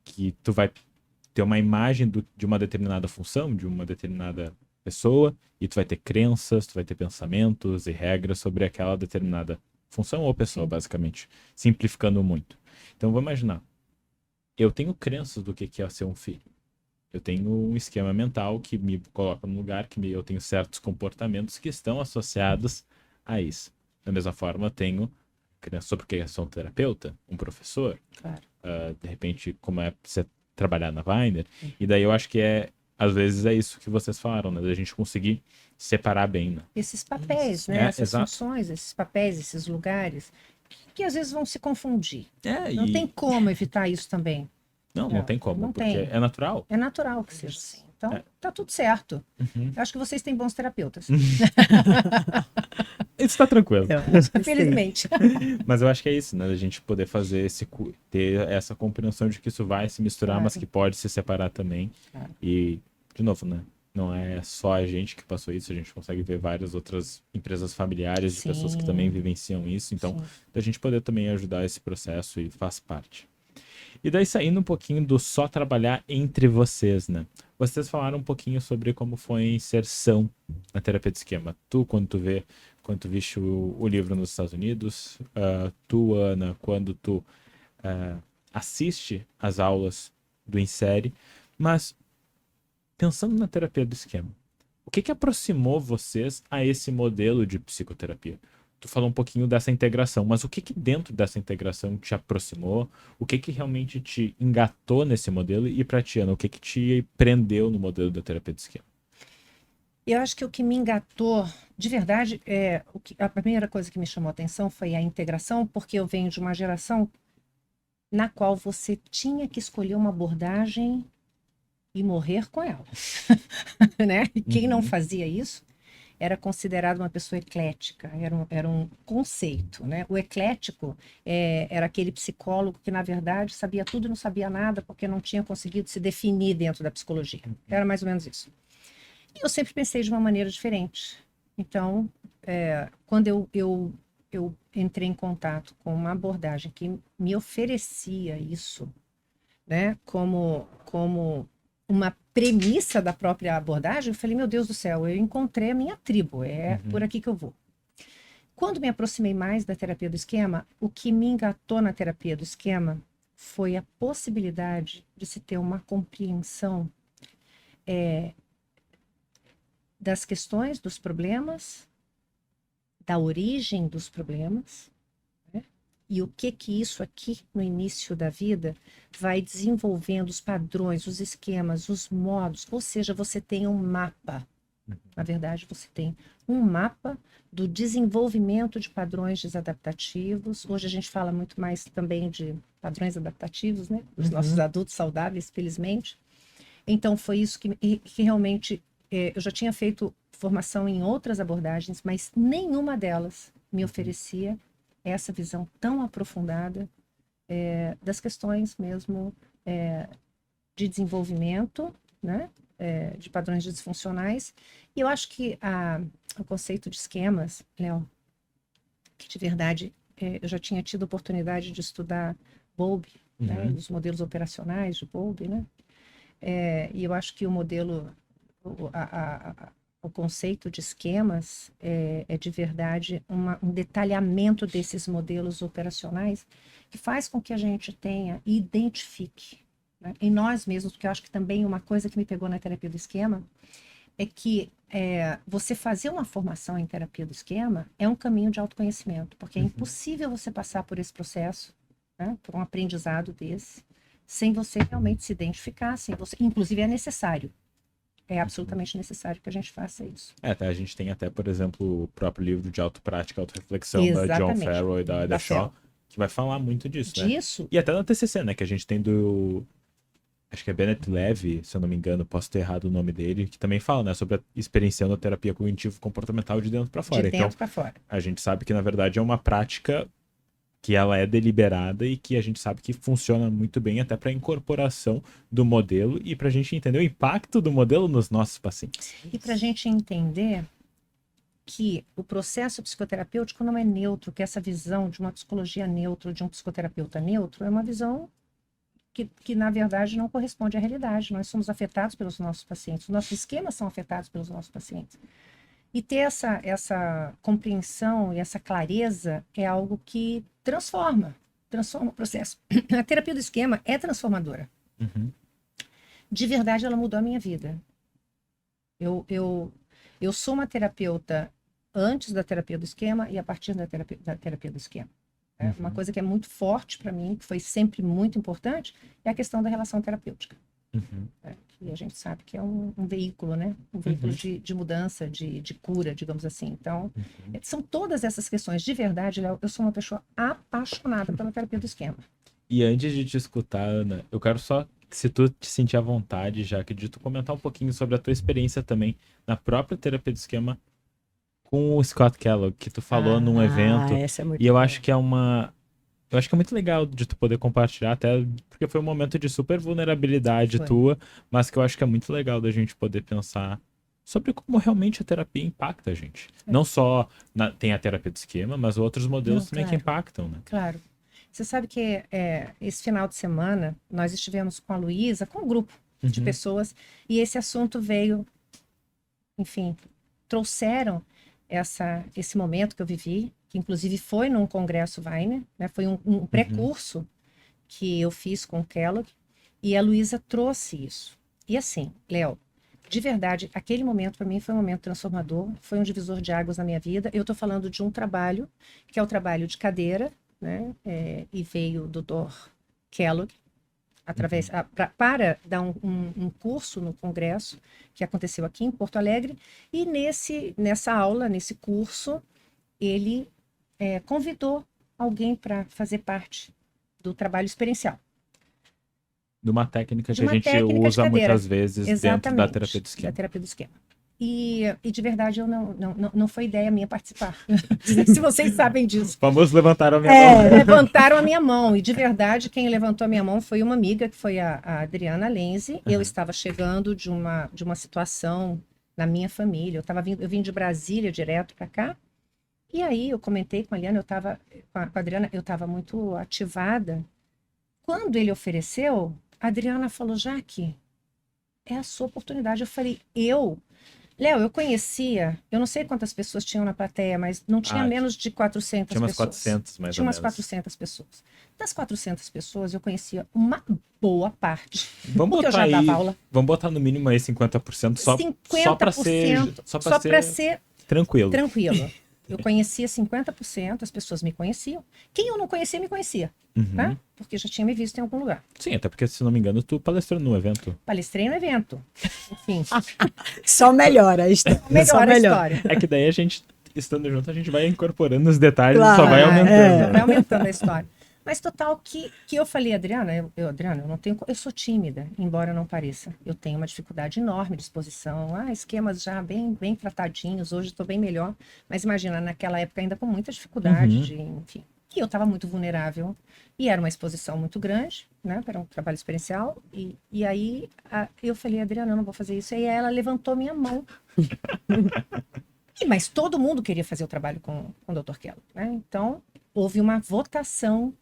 A: que tu vai ter uma imagem de uma determinada função, de uma determinada pessoa, e tu vai ter crenças, tu vai ter pensamentos e regras sobre aquela determinada função ou pessoa, basicamente, simplificando muito. Então, vamos imaginar, eu tenho crenças do que é ser um filho. Eu tenho um esquema mental que me coloca num lugar eu tenho certos comportamentos que estão associados a isso. Da mesma forma, eu tenho crença sobre o que é ser um terapeuta, um professor,
B: Claro.
A: de repente, como é você trabalhar na Weiner. E daí eu acho que às vezes é isso que vocês falaram, né? Da gente conseguir separar bem, né?
B: Esses papéis, né?
A: É,
B: Essas
A: exato.
B: funções, esses papéis, esses lugares, que às vezes vão se confundir.
A: É,
B: Não tem como evitar isso também.
A: Não tem como,
B: Não
A: porque
B: tem.
A: é natural.
B: É natural que seja assim. Então,
A: É.
B: tá tudo certo.
A: Uhum.
B: Eu acho que vocês têm bons terapeutas.
A: Isso tá tranquilo.
B: Felizmente.
A: Mas eu acho que é isso, né? A gente poder fazer ter essa compreensão de que isso vai se misturar,
B: Claro.
A: mas que pode se separar também.
B: Claro.
A: E, de novo, né? Não é só a gente que passou isso, a gente consegue ver várias outras empresas familiares de
B: Sim.
A: pessoas que também vivenciam isso. Então,
B: Sim.
A: a gente poder também ajudar esse processo e faz parte. E daí, saindo um pouquinho do só trabalhar entre vocês, né? Vocês falaram um pouquinho sobre como foi a inserção na terapia de esquema. Quando tu viste o livro nos Estados Unidos, tu, Ana, quando tu assiste as aulas do Insere, mas pensando na terapia do esquema, o que aproximou vocês a esse modelo de psicoterapia? Tu falou um pouquinho dessa integração, mas o que dentro dessa integração te aproximou? O que realmente te engatou nesse modelo? E pra ti, Ana, o que te prendeu no modelo da terapia do esquema?
B: Eu acho que o que me engatou, de verdade, a primeira coisa que me chamou a atenção foi a integração, porque eu venho de uma geração na qual você tinha que escolher uma abordagem e morrer com ela, né? E quem não fazia isso era considerado uma pessoa eclética, era um conceito, né? O eclético era aquele psicólogo que, na verdade, sabia tudo e não sabia nada porque não tinha conseguido se definir dentro da psicologia. Era mais ou menos isso. E eu sempre pensei de uma maneira diferente. Então, quando eu entrei em contato com uma abordagem que me oferecia isso, né, como uma premissa da própria abordagem, eu falei, meu Deus do céu, eu encontrei a minha tribo, por aqui que eu vou. Quando me aproximei mais da terapia do esquema, o que me engatou na terapia do esquema foi a possibilidade de se ter uma compreensão das questões, dos problemas, da origem dos problemas, né? E o que isso aqui no início da vida vai desenvolvendo os padrões, os esquemas, os modos, ou seja, você tem um mapa. Na verdade, você tem um mapa do desenvolvimento de padrões desadaptativos. Hoje a gente fala muito mais também de padrões adaptativos, né? Os nossos adultos saudáveis, felizmente. Então, foi isso que realmente... eu já tinha feito formação em outras abordagens, mas nenhuma delas me oferecia essa visão tão aprofundada das questões mesmo de desenvolvimento, né? De padrões disfuncionais. E eu acho que o conceito de esquemas, Léo, que de verdade eu já tinha tido oportunidade de estudar Bowlby, né? Os modelos operacionais de Bowlby, né? E eu acho que o modelo, o conceito de esquemas é de verdade um detalhamento desses modelos operacionais que faz com que a gente tenha e identifique, né, em nós mesmos, porque eu acho que também uma coisa que me pegou na terapia do esquema é que você fazer uma formação em terapia do esquema é um caminho de autoconhecimento, porque é impossível você passar por esse processo, né, por um aprendizado desse, sem você realmente se identificar, inclusive é necessário. É absolutamente necessário que a gente faça isso.
A: A gente tem até, por exemplo, o próprio livro de autoprática, autorreflexão da John Farrell e da Ida Shaw, que vai falar muito disso, né? E até na TCC, né? Que a gente tem acho que é Bennett Levy, se eu não me engano, posso ter errado o nome dele, que também fala, né? Sobre experienciando a terapia cognitivo-comportamental de dentro para fora.
B: De dentro para fora.
A: A gente sabe que, na verdade, é uma prática que ela é deliberada e que a gente sabe que funciona muito bem até para a incorporação do modelo e para a gente entender o impacto do modelo nos nossos pacientes.
B: E para a gente entender que o processo psicoterapêutico não é neutro, que essa visão de uma psicologia neutra, de um psicoterapeuta neutro, é uma visão que na verdade não corresponde à realidade. Nós somos afetados pelos nossos pacientes, os nossos esquemas são afetados pelos nossos pacientes. E ter essa compreensão e essa clareza é algo que transforma, transforma o processo. A terapia do esquema é transformadora.
A: Uhum.
B: De verdade, ela mudou a minha vida. Eu sou uma terapeuta antes da terapia do esquema e a partir da terapia do esquema. Uma coisa que é muito forte para mim, que foi sempre muito importante, é a questão da relação terapêutica.
A: Uhum.
B: Que a gente sabe que é um veículo, né? Um veículo de mudança, de cura, digamos assim. Então, são todas essas questões. De verdade, Léo, eu sou uma pessoa apaixonada pela terapia do esquema.
A: E antes de te escutar, Ana, eu quero só que, se tu te sentir à vontade, já que de tu comentar um pouquinho sobre a tua experiência também na própria terapia do esquema com o Scott Kellogg, que tu falou num evento.
C: Essa é muito
A: E eu
C: boa.
A: acho que é eu acho que é muito legal de tu poder compartilhar, até porque foi um momento de super vulnerabilidade
B: Foi.
A: tua, mas que eu acho que é muito legal da gente poder pensar sobre como realmente a terapia impacta a gente. Não só tem a terapia do esquema, mas outros modelos
B: Não,
A: também que
B: claro.
A: impactam, né?
B: Claro. Você sabe que esse final de semana nós estivemos com a Luísa, com um grupo de pessoas, e esse assunto veio, enfim, trouxeram esse momento que eu vivi, que inclusive foi num congresso Weiner, né? Foi um pré-curso que eu fiz com o Kellogg, e a Luísa trouxe isso. E assim, Léo, de verdade, aquele momento para mim foi um momento transformador, foi um divisor de águas na minha vida. Eu estou falando de um trabalho, que é o trabalho de cadeira, né? E veio o Dr. Kellogg, para dar um curso no congresso que aconteceu aqui em Porto Alegre, e nessa aula, nesse curso, ele convidou alguém para fazer parte do trabalho experiencial.
A: De uma técnica
B: De
A: que
B: uma
A: a gente
B: técnica de
A: usa
B: cadeira.
A: muitas vezes dentro da
B: Exatamente,
A: terapia do
B: da
A: esquema.
B: terapia do esquema. E de verdade, eu não foi ideia minha participar. Não sei se vocês sabem disso.
A: Vamos levantar a minha mão.
B: Levantaram a minha mão. E de verdade, quem levantou a minha mão foi uma amiga, que foi a Adriana Lenzi. Eu estava chegando de uma situação na minha família. Eu vim de Brasília direto para cá. E aí eu comentei com a Liana, com a Adriana, eu estava muito ativada. Quando ele ofereceu, a Adriana falou: Jaque, é a sua oportunidade. Eu falei: Léo, eu conhecia, eu não sei quantas pessoas tinham na plateia, mas não tinha menos de 400
A: Tinha umas
B: pessoas.
A: 400, mais
B: Tinha
A: ou
B: umas
A: menos.
B: 400 pessoas. Das 400 pessoas, eu conhecia uma boa parte.
A: Vamos
B: porque eu
A: botar
B: já
A: aí,
B: dava aula.
A: vamos botar no mínimo aí 50%, só
B: 50%,
A: para ser tranquilo.
B: Tranquilo. Eu conhecia 50%, as pessoas me conheciam. Quem eu não conhecia, me conhecia. Tá? Porque já tinha me visto em algum lugar.
A: Sim, até porque, se não me engano, tu palestrou no evento.
B: Palestrei no evento. Enfim.
C: Só melhora a história.
B: Melhora a história.
A: É que daí a gente, estando junto, a gente vai incorporando os detalhes e
C: Claro,
A: só vai aumentando.
B: Vai aumentando a história. Mas total que eu falei, Adriana, Adriana, eu sou tímida, embora não pareça. Eu tenho uma dificuldade enorme de exposição. Esquemas já bem tratadinhos, hoje estou bem melhor. Mas imagina, naquela época ainda com muita dificuldade, enfim. E eu estava muito vulnerável. E era uma exposição muito grande, né? Era um trabalho experiencial. E aí eu falei, Adriana, eu não vou fazer isso. E aí ela levantou minha mão. Mas todo mundo queria fazer o trabalho com o Dr. Kellogg, né? Então, houve uma votação.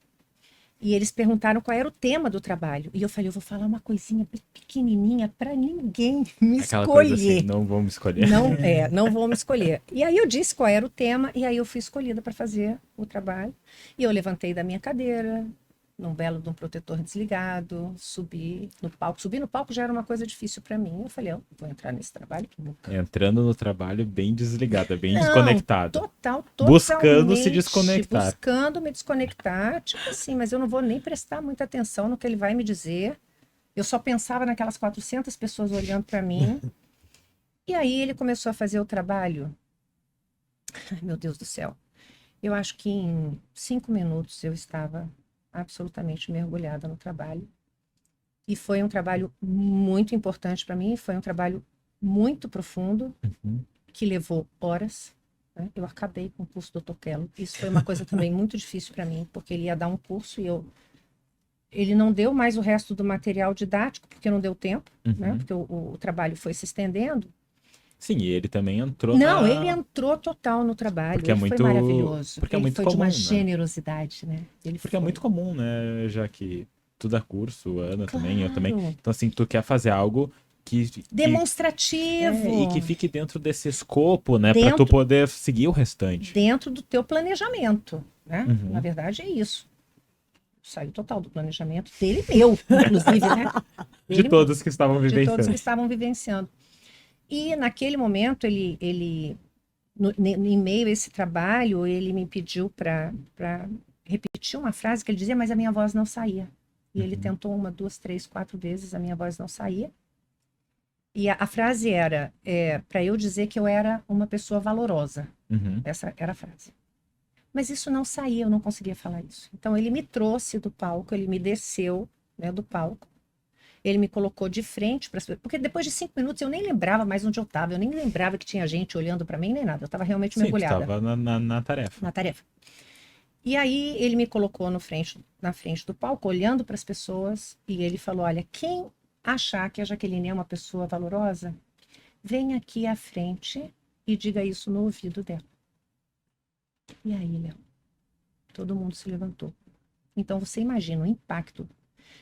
B: E eles perguntaram qual era o tema do trabalho. E eu falei, eu vou falar uma coisinha bem pequenininha para ninguém me
A: Aquela
B: escolher.
A: coisa assim, não vou me escolher.
B: Não vou me escolher. E aí eu disse qual era o tema, e aí eu fui escolhida para fazer o trabalho. E eu levantei da minha cadeira, num belo de um protetor desligado, subi no palco. Subir no palco já era uma coisa difícil para mim. Eu falei, eu vou entrar nesse trabalho que nunca.
A: Entrando no trabalho bem desligada, bem desconectada.
B: Buscando
A: se desconectar.
B: Buscando me desconectar, tipo assim, mas eu não vou nem prestar muita atenção no que ele vai me dizer. Eu só pensava naquelas 400 pessoas olhando para mim. E aí ele começou a fazer o trabalho. Ai, meu Deus do céu. Eu acho que em 5 minutos eu estava absolutamente mergulhada no trabalho. E foi um trabalho muito importante para mim, foi um trabalho muito profundo, que levou horas. Né? Eu acabei com o curso do Dr. Kellogg. Isso foi uma coisa também muito difícil para mim, porque ele ia dar um curso e ele não deu mais o resto do material didático, porque não deu tempo, né? Porque o trabalho foi se estendendo.
A: Sim, e ele também entrou
B: ele entrou total no trabalho.
A: Porque
B: ele foi maravilhoso.
A: Porque
B: ele
A: é muito
B: foi
A: comum,
B: de uma
A: né?
B: generosidade, né?
A: Porque é muito comum, né? Já que tu dá curso, Ana também, eu também.
B: Claro.
A: Então, assim, tu quer fazer algo que
B: demonstrativo.
A: e que fique dentro desse escopo, né? Pra tu poder seguir o restante.
B: Dentro do teu planejamento, né? Na verdade, é isso. saiu total do planejamento dele e meu, inclusive, né?
A: De todos que estavam
B: De todos que
A: vivenciando.
B: estavam vivenciando. E naquele momento, em meio a esse trabalho, ele me pediu para repetir uma frase que ele dizia, mas a minha voz não saía. E ele tentou 1, 2, 3, 4 vezes, a minha voz não saía. E a frase era para eu dizer que eu era uma pessoa valorosa.
A: Uhum.
B: Essa era a frase. Mas isso não saía, eu não conseguia falar isso. Então ele me trouxe do palco, ele me desceu, né, do palco. Ele me colocou de frente, porque depois de 5 minutos eu nem lembrava mais onde eu estava, eu nem lembrava que tinha gente olhando para mim, nem nada. Eu estava realmente
A: Sim,
B: mergulhada.
A: estava na tarefa.
B: Na tarefa. E aí ele me colocou na frente do palco, olhando para as pessoas, e ele falou: olha, quem achar que a Jaqueline é uma pessoa valorosa, vem aqui à frente e diga isso no ouvido dela. E aí, Léo, todo mundo se levantou. Então você imagina o impacto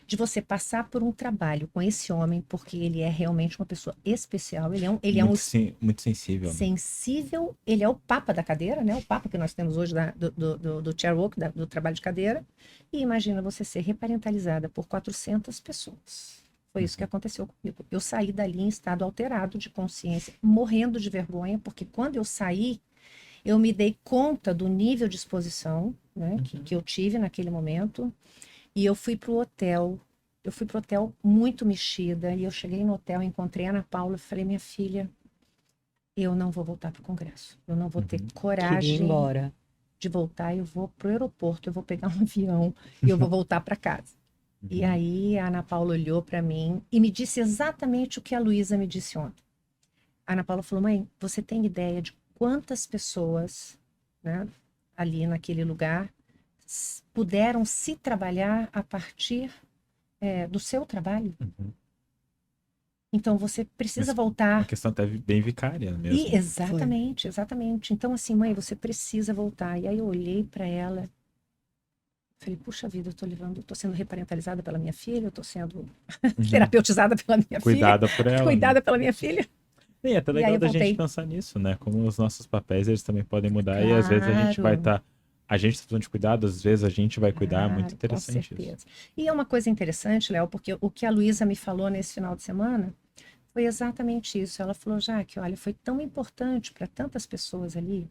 B: de você passar por um trabalho com esse homem, porque ele é realmente uma pessoa especial, ele é
A: muito sensível. Né?
B: Sensível, ele é o papa da cadeira, né? O papa que nós temos hoje do chair walk, do trabalho de cadeira. E imagina você ser reparentalizada por 400 pessoas. Foi isso que aconteceu comigo. Eu saí dali em estado alterado de consciência, morrendo de vergonha, porque quando eu saí, eu me dei conta do nível de exposição, né, que eu tive naquele momento. E eu fui pro hotel. Eu fui pro hotel muito mexida. E eu cheguei no hotel, encontrei a Ana Paula e falei: minha filha, eu não vou voltar pro congresso. Eu não vou ter coragem de voltar. Eu vou pro aeroporto, eu vou pegar um avião e eu vou voltar para casa. E aí a Ana Paula olhou para mim e me disse exatamente o que a Luísa me disse ontem. A Ana Paula falou: mãe, você tem ideia de quantas pessoas, né, ali naquele lugar puderam se trabalhar a partir do seu trabalho? Então você precisa voltar.
A: Uma questão até bem vicária mesmo.
B: E, exatamente. Então assim, mãe, você precisa voltar. E aí eu olhei para ela, falei: puxa vida, eu tô sendo reparentalizada pela minha filha, eu tô sendo terapeutizada pela minha
A: Cuidada
B: filha.
A: por ela.
B: Cuidada pela minha filha.
A: E é até legal da
B: voltei.
A: gente pensar nisso, né? Como os nossos papéis, eles também podem mudar. E às vezes a gente vai estar... A gente está falando de cuidado, às vezes a gente vai cuidar. É muito interessante isso.
B: E é uma coisa interessante, Léo, porque o que a Luísa me falou nesse final de semana foi exatamente isso. Ela falou: Jaque, olha, foi tão importante para tantas pessoas ali,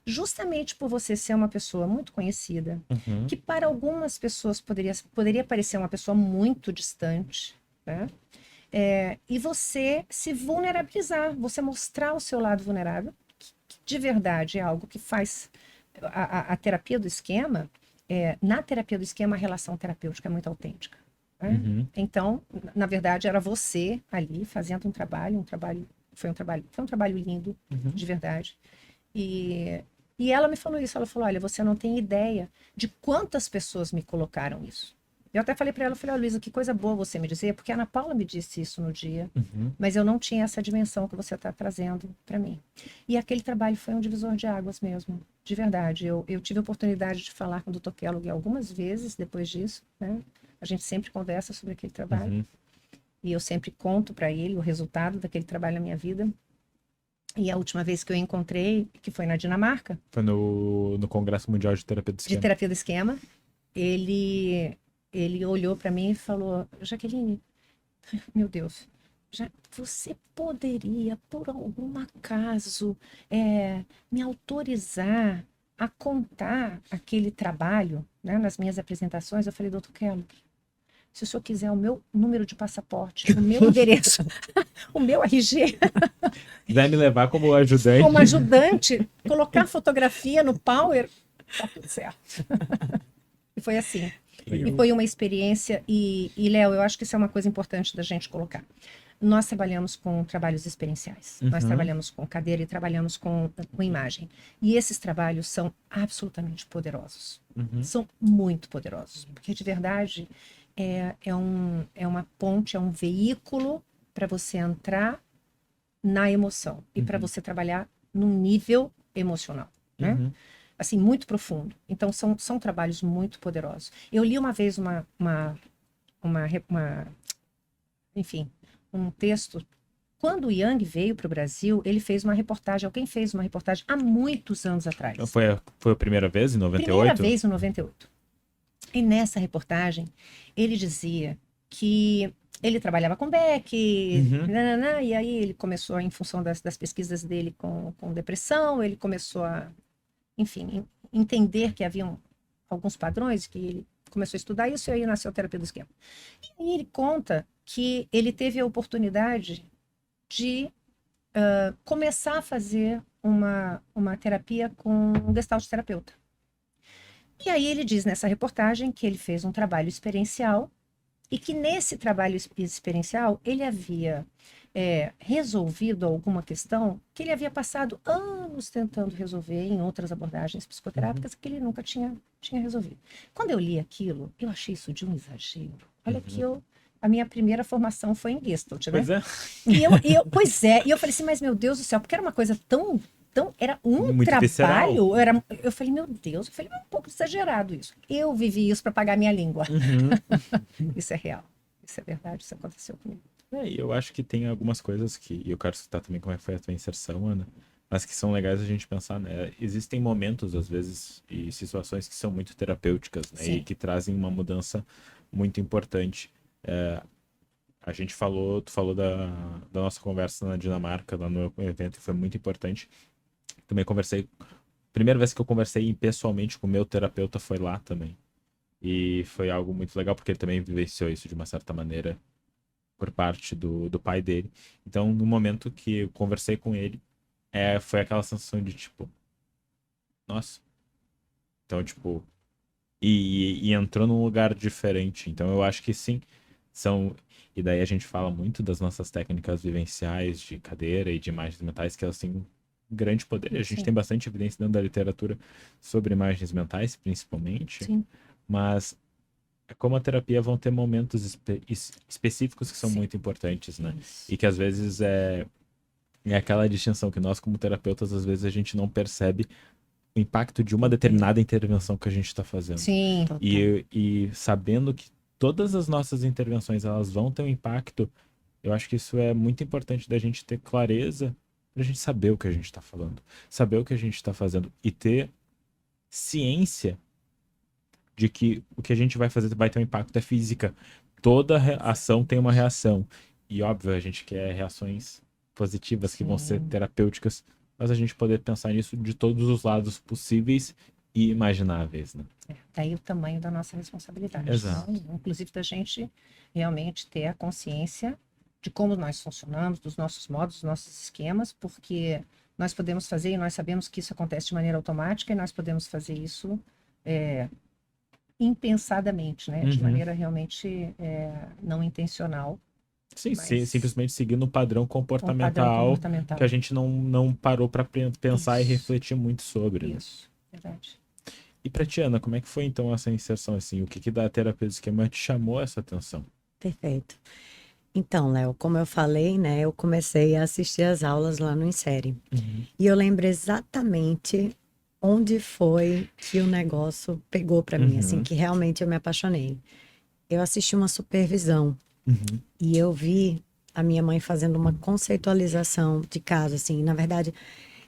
B: justamente por você ser uma pessoa muito conhecida, que para algumas pessoas poderia parecer uma pessoa muito distante, né? E você se vulnerabilizar, você mostrar o seu lado vulnerável, que de verdade é algo que faz a terapia do esquema. Na terapia do esquema, a relação terapêutica é muito autêntica, né? Então, na verdade, era você ali fazendo um trabalho foi um trabalho lindo, de verdade. E ela me falou isso, ela falou: olha, você não tem ideia de quantas pessoas me colocaram isso. Eu até falei para ela, falei: Luísa, que coisa boa você me dizer, porque a Ana Paula me disse isso no dia, mas eu não tinha essa dimensão que você está trazendo para mim. E aquele trabalho foi um divisor de águas mesmo, de verdade. Eu tive a oportunidade de falar com o Dr. Kellogg algumas vezes depois disso, né? A gente sempre conversa sobre aquele trabalho. E eu sempre conto para ele o resultado daquele trabalho na minha vida. E a última vez que eu encontrei, que foi na Dinamarca.
A: Foi no Congresso Mundial de Terapia do Esquema.
B: De Terapia do Esquema. Ele olhou para mim e falou: Jaqueline, meu Deus, você poderia, por algum acaso, me autorizar a contar aquele trabalho, né, nas minhas apresentações? Eu falei: doutor Kellogg, se o senhor quiser o meu número de passaporte, o meu endereço, o meu RG...
A: Quiser me levar como ajudante.
B: Como ajudante, colocar fotografia no Power, tá tudo certo. E foi assim. Legal. E foi uma experiência. E Léo, eu acho que isso é uma coisa importante da gente colocar. Nós trabalhamos com trabalhos experienciais. Nós trabalhamos com cadeira e trabalhamos com imagem. E esses trabalhos são absolutamente poderosos. São muito poderosos. Porque, de verdade, é uma ponte, é um veículo para você entrar na emoção. E para você trabalhar num nível emocional, né? Assim, muito profundo. Então, são trabalhos muito poderosos. Eu li uma vez enfim, um texto. Quando o Jung veio para o Brasil, ele fez uma reportagem. Alguém fez uma reportagem há muitos anos atrás.
A: Foi a primeira vez, em 98?
B: Primeira vez, em 98. E nessa reportagem, ele dizia que ele trabalhava com Beck, nananã, e aí ele começou, em função das pesquisas dele com depressão, ele começou a, enfim, entender que haviam alguns padrões, que ele começou a estudar isso, e aí nasceu a terapia do esquema. E aí ele conta que ele teve a oportunidade de começar a fazer uma terapia com um gestalt terapeuta. E aí ele diz nessa reportagem que ele fez um trabalho experiencial e que nesse trabalho experiencial ele havia resolvido alguma questão que ele havia passado anos tentando resolver em outras abordagens psicoterápicas que ele nunca tinha resolvido. Quando eu li aquilo, eu achei isso de um exagero. Olha que a minha primeira formação foi em Gestalt, né?
A: Pois é.
B: Pois é, e eu falei assim, mas meu Deus do céu, porque era uma coisa tão era um
A: Muito
B: trabalho, eu falei, meu Deus, é um pouco exagerado isso. Eu vivi isso para pagar minha língua. Isso é real, isso é verdade, isso aconteceu comigo.
A: E eu acho que tem algumas coisas que, e eu quero citar também como é que foi a tua inserção, Ana, mas que são legais a gente pensar, né? Existem momentos, às vezes, e situações que são muito terapêuticas, né?
B: Sim.
A: E que trazem uma mudança muito importante. A gente falou, tu falou da nossa conversa na Dinamarca, lá no evento, que foi muito importante. Também conversei, primeira vez que eu conversei pessoalmente com o meu terapeuta foi lá também. E foi algo muito legal, porque ele também vivenciou isso de uma certa maneira por parte do pai dele. Então, no momento que eu conversei com ele, foi aquela sensação de, tipo, nossa. Então, tipo, e entrou num lugar diferente. Então, eu acho que sim, são... E daí a gente fala muito das nossas técnicas vivenciais de cadeira e de imagens mentais, que elas têm um grande poder. A gente
B: Sim.
A: tem bastante evidência dentro da literatura sobre imagens mentais, principalmente.
B: Sim.
A: Mas, como a terapia, vão ter momentos específicos que são
B: Sim.
A: muito importantes, né?
B: Isso.
A: E que às vezes é aquela distinção que nós, como terapeutas, às vezes a gente não percebe o impacto de uma determinada intervenção que a gente está fazendo.
B: Sim.
A: E sabendo que todas as nossas intervenções elas vão ter um impacto, eu acho que isso é muito importante da gente ter clareza pra gente saber o que a gente está falando, saber o que a gente está fazendo e ter ciência de que o que a gente vai fazer vai ter um impacto da física. Toda ação tem uma reação. E óbvio, a gente quer reações positivas que vão ser terapêuticas, mas a gente poder pensar nisso de todos os lados possíveis e imagináveis, né?
B: Daí o tamanho da nossa responsabilidade.
A: Exato.
B: Então, inclusive da gente realmente ter a consciência de como nós funcionamos, dos nossos modos, dos nossos esquemas, porque nós podemos fazer e nós sabemos que isso acontece de maneira automática e nós podemos fazer isso impensadamente, né? De maneira realmente não intencional.
A: Sim,
B: Mas-
A: simplesmente seguindo um padrão
B: Um
A: comportamental,
B: padrão comportamental.
A: que a gente não parou para pensar
B: Isso.
A: e refletir muito sobre. Né?
B: Isso, verdade.
A: E pra ti, Ana, como é que foi então essa inserção assim? O que da terapia do esquema te chamou essa atenção?
C: Perfeito. Então, Léo, como eu falei, né, eu comecei a assistir as aulas lá no Insere. E eu lembro exatamente onde foi que o negócio pegou para mim, assim, que realmente eu me apaixonei. Eu assisti uma supervisão e eu vi a minha mãe fazendo uma conceitualização de caso, assim, na verdade,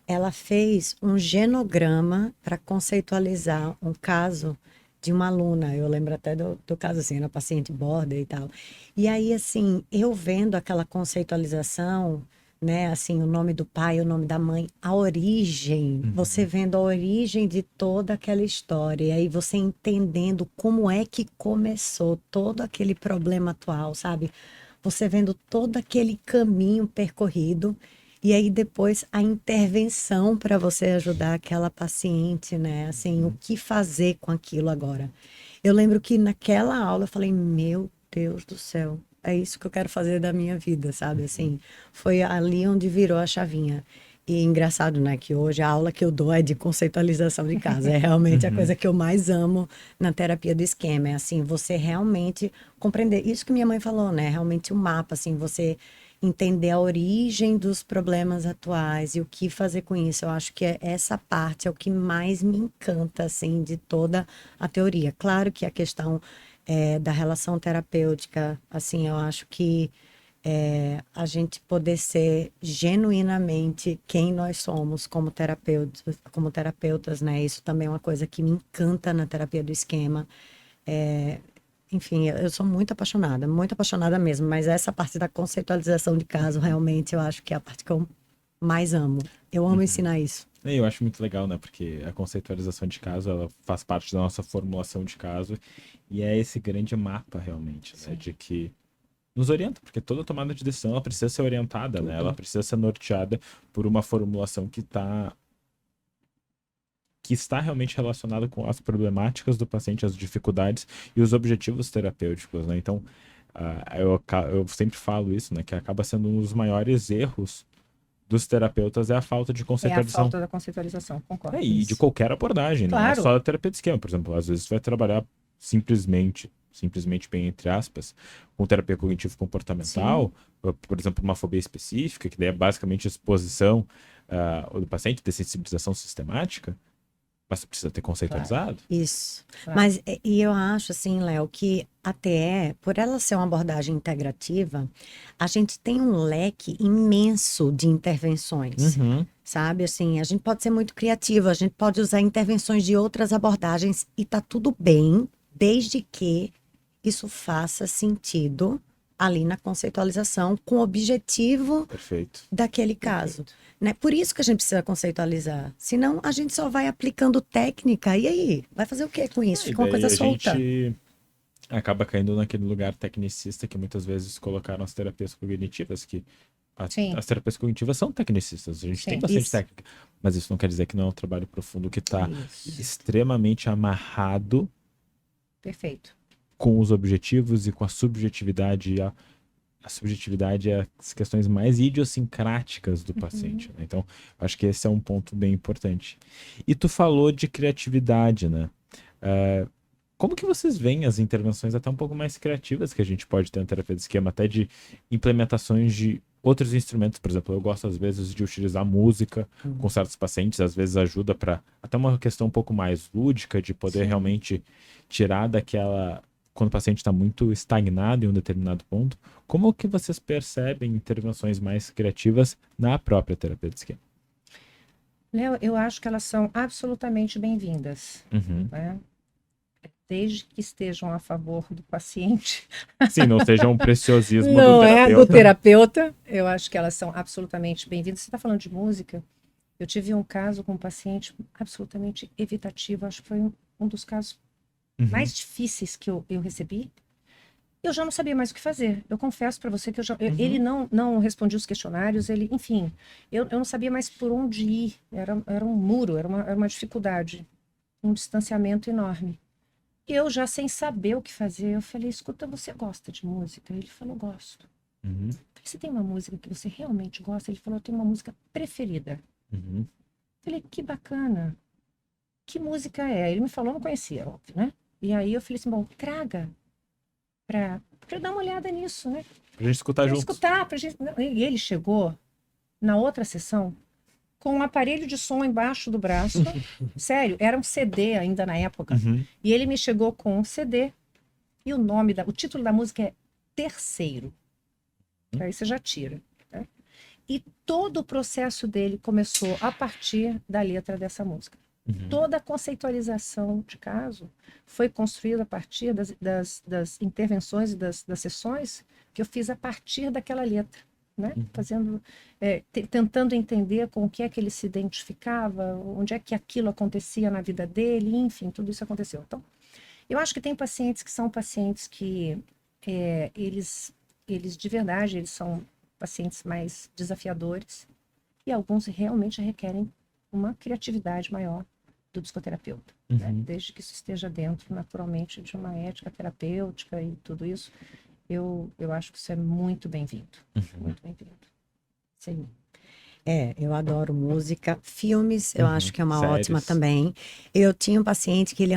C: ela fez um genograma para conceitualizar um caso de uma aluna. Eu lembro até do caso, assim, era paciente border e tal. E aí, assim, eu vendo aquela conceitualização, né, assim, o nome do pai, o nome da mãe, a origem, você vendo a origem de toda aquela história, e aí você entendendo como é que começou todo aquele problema atual, sabe? Você vendo todo aquele caminho percorrido. E aí depois a intervenção para você ajudar aquela paciente, né? Assim, o que fazer com aquilo agora? Eu lembro que naquela aula eu falei, meu Deus do céu, é isso que eu quero fazer da minha vida, sabe? Assim, foi ali onde virou a chavinha. E engraçado, né, que hoje a aula que eu dou é de conceitualização de caso. É realmente a coisa que eu mais amo na terapia do esquema. É assim, você realmente compreender. Isso que minha mãe falou, né? Realmente o mapa, assim, você entender a origem dos problemas atuais e o que fazer com isso. Eu acho que essa parte é o que mais me encanta, assim, de toda a teoria. Claro que a questão da relação terapêutica, assim, eu acho que a gente poder ser genuinamente quem nós somos como terapeutas, né? Isso também é uma coisa que me encanta na terapia do esquema. Enfim, eu sou muito apaixonada mesmo, mas essa parte da conceitualização de caso, realmente, eu acho que é a parte que eu mais amo. Eu amo ensinar isso.
A: Eu acho muito legal, né? Porque a conceitualização de caso, ela faz parte da nossa formulação de caso e é esse grande mapa, realmente, né? De que nos orienta, porque toda tomada de decisão, ela precisa ser orientada, né? Ela precisa ser norteada por uma formulação que está realmente relacionada com as problemáticas do paciente, as dificuldades e os objetivos terapêuticos, né? Então, eu sempre falo isso, né? Que acaba sendo um dos maiores erros dos terapeutas é a falta de
B: É a
A: conceitualização.
B: falta da conceitualização, concordo.
A: E de qualquer abordagem, não é
B: Claro.
A: só a terapia de esquema. Por exemplo, às vezes você vai trabalhar simplesmente bem entre aspas, com terapia cognitivo-comportamental, por exemplo, uma fobia específica, que daí é basicamente exposição do paciente, dessensibilização sistemática, mas você precisa ter conceitualizado.
C: Isso.
B: Claro.
C: Mas, e eu acho, assim, Léo, que a TE, por ela ser uma abordagem integrativa, a gente tem um leque imenso de intervenções, sabe? Assim, a gente pode ser muito criativo, a gente pode usar intervenções de outras abordagens e tá tudo bem, desde que isso faça sentido ali na conceitualização, com o objetivo
A: Perfeito.
C: daquele caso. Né? Por isso que a gente precisa conceitualizar. Senão, a gente só vai aplicando técnica. E aí? Vai fazer o que com isso? Fica uma coisa solta.
A: A gente acaba caindo naquele lugar tecnicista que muitas vezes colocaram as terapias cognitivas, que as terapias cognitivas são tecnicistas. A gente tem bastante técnica. Mas isso não quer dizer que não é um trabalho profundo que está extremamente amarrado
B: Perfeito.
A: com os objetivos e com a subjetividade e a subjetividade é as questões mais idiosincráticas do paciente, né? Então, acho que esse é um ponto bem importante. E tu falou de criatividade, né? Como que vocês veem as intervenções até um pouco mais criativas que a gente pode ter na terapia de esquema, até de implementações de outros instrumentos? Por exemplo, eu gosto às vezes de utilizar música com certos pacientes, às vezes ajuda para até uma questão um pouco mais lúdica, de poder realmente tirar daquela... Quando o paciente está muito estagnado em um determinado ponto, como que vocês percebem intervenções mais criativas na própria terapia de esquema?
B: Léo, eu acho que elas são absolutamente bem-vindas, né? Desde que estejam a favor do paciente.
A: Sim, não seja um preciosismo
B: não
A: do terapeuta.
B: É do terapeuta. Eu acho que elas são absolutamente bem-vindas. Você está falando de música? Eu tive um caso com um paciente absolutamente evitativo. Acho que foi um dos casos mais difíceis que eu recebi. Eu já não sabia mais o que fazer. Eu confesso para você que ele não respondia os questionários, enfim, eu não sabia mais por onde ir. Era um muro, era uma dificuldade, um distanciamento enorme. Eu já sem saber o que fazer, eu falei, escuta, você gosta de música? Ele falou, gosto. Eu falei, você tem uma música que você realmente gosta? Ele falou, eu tenho uma música preferida. Eu falei, que bacana. Que música é? Ele me falou, não conhecia, óbvio, né? E aí eu falei assim, bom, traga pra dar uma olhada nisso, né?
A: Pra gente escutar juntos.
B: E ele chegou na outra sessão com um aparelho de som embaixo do braço. Sério, era um CD ainda na época. E ele me chegou com um CD. E o título da música é Terceiro. Aí você já tira. Né? E todo o processo dele começou a partir da letra dessa música. Toda a conceitualização de caso foi construída a partir das intervenções e das sessões que eu fiz a partir daquela letra. Né? Tentando entender com o que é que ele se identificava, onde é que aquilo acontecia na vida dele, enfim, tudo isso aconteceu. Então, eu acho que tem pacientes que são pacientes que eles de verdade, eles são pacientes mais desafiadores e alguns realmente requerem uma criatividade maior do psicoterapeuta, né? Desde que isso esteja dentro, naturalmente, de uma ética terapêutica e tudo isso. Eu acho que isso é muito bem-vindo. Muito bem-vindo. Sim.
C: Eu adoro música. Filmes, eu acho que é uma
A: Séries.
C: ótima também. Eu tinha um paciente que ele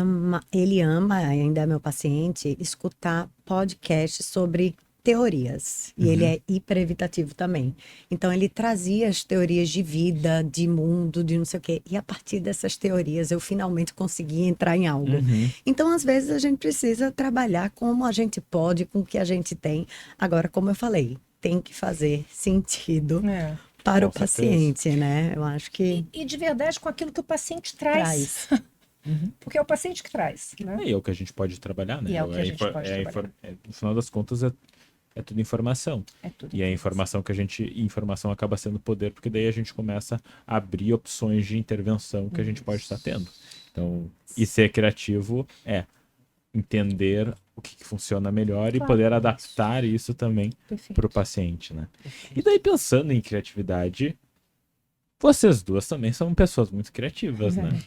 C: ama, ainda é meu paciente, escutar podcasts sobre teorias. E ele é hiper evitativo também. Então, ele trazia as teorias de vida, de mundo, de não sei o quê. E a partir dessas teorias, eu finalmente consegui entrar em algo. Então, às vezes, a gente precisa trabalhar como a gente pode, com o que a gente tem. Agora, como eu falei, tem que fazer sentido para o paciente, né? Eu acho que...
B: E de verdade, com aquilo que o paciente traz. Porque é o paciente que traz, né?
A: E é o que a gente pode trabalhar, né?
B: E é o que a gente pode trabalhar.
A: No final das contas, é tudo informação.
B: É tudo
A: E a informação que informação acaba sendo poder, porque daí a gente começa a abrir opções de intervenção que a gente pode estar tendo. Então, e ser criativo é entender o que funciona melhor e
B: Claro.
A: poder adaptar isso também
B: Perfeito.
A: para o paciente, né? E daí, pensando em criatividade, vocês duas também são pessoas muito criativas, né?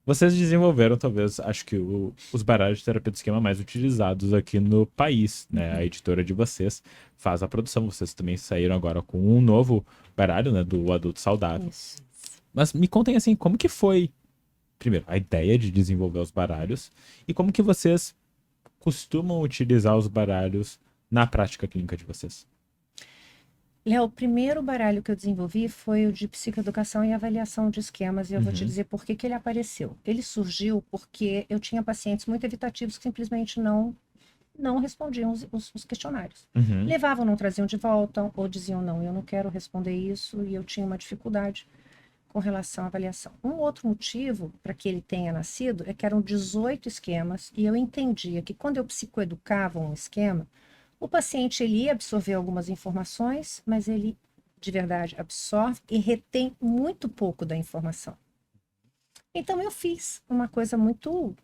A: Vocês desenvolveram, talvez, acho que os baralhos de terapia do esquema mais utilizados aqui no país, né? A editora de vocês faz a produção. Vocês também saíram agora com um novo baralho, né? Do adulto saudável.
B: Isso.
A: Mas me contem, assim, como que foi, primeiro, a ideia de desenvolver os baralhos e como que vocês costumam utilizar os baralhos na prática clínica de vocês?
B: Léo, o primeiro baralho que eu desenvolvi foi o de psicoeducação e avaliação de esquemas, e eu vou te dizer por que ele apareceu. Ele surgiu porque eu tinha pacientes muito evitativos que simplesmente não respondiam os questionários. Levavam, não traziam de volta, ou diziam, não, eu não quero responder isso, e eu tinha uma dificuldade com relação à avaliação. Um outro motivo para que ele tenha nascido é que eram 18 esquemas, e eu entendia que quando eu psicoeducava um esquema, o paciente ele ia absorver algumas informações, mas ele de verdade absorve e retém muito pouco da informação. Então eu fiz uma coisa muito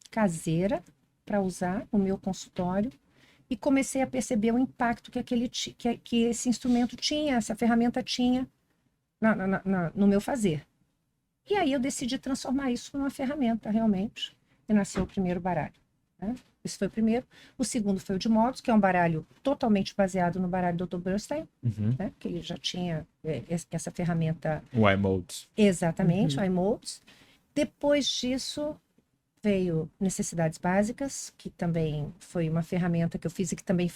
B: caseira para usar no meu consultório e comecei a perceber o impacto que esse instrumento tinha, essa ferramenta tinha no meu fazer. E aí eu decidi transformar isso numa ferramenta realmente e nasceu o primeiro baralho, né? Esse foi o primeiro. O segundo foi o de modos, que é um baralho totalmente baseado no baralho do Dr. Bernstein, né? Que ele já tinha essa ferramenta.
A: O iModes.
B: Exatamente, o iModes. Depois disso, veio Necessidades Básicas, que também foi uma ferramenta que eu fiz e que também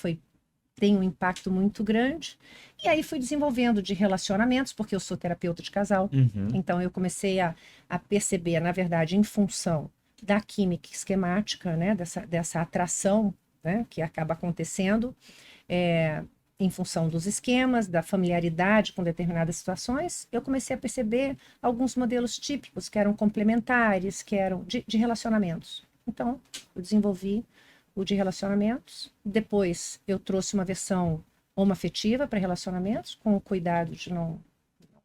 B: tem um impacto muito grande. E aí fui desenvolvendo de relacionamentos, porque eu sou terapeuta de casal. Então eu comecei a perceber, na verdade, em função da química esquemática, né, dessa atração, né, que acaba acontecendo em função dos esquemas, da familiaridade com determinadas situações, eu comecei a perceber alguns modelos típicos que eram complementares, que eram de relacionamentos. Então, eu desenvolvi o de relacionamentos. Depois, eu trouxe uma versão homoafetiva para relacionamentos, com o cuidado de não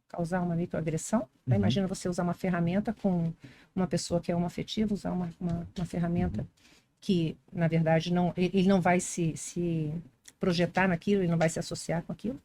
B: causar uma microagressão. Né? Imagina você usar uma ferramenta com uma pessoa que é homoafetiva, usar uma ferramenta que, na verdade, ele não vai se projetar naquilo, ele não vai se associar com aquilo.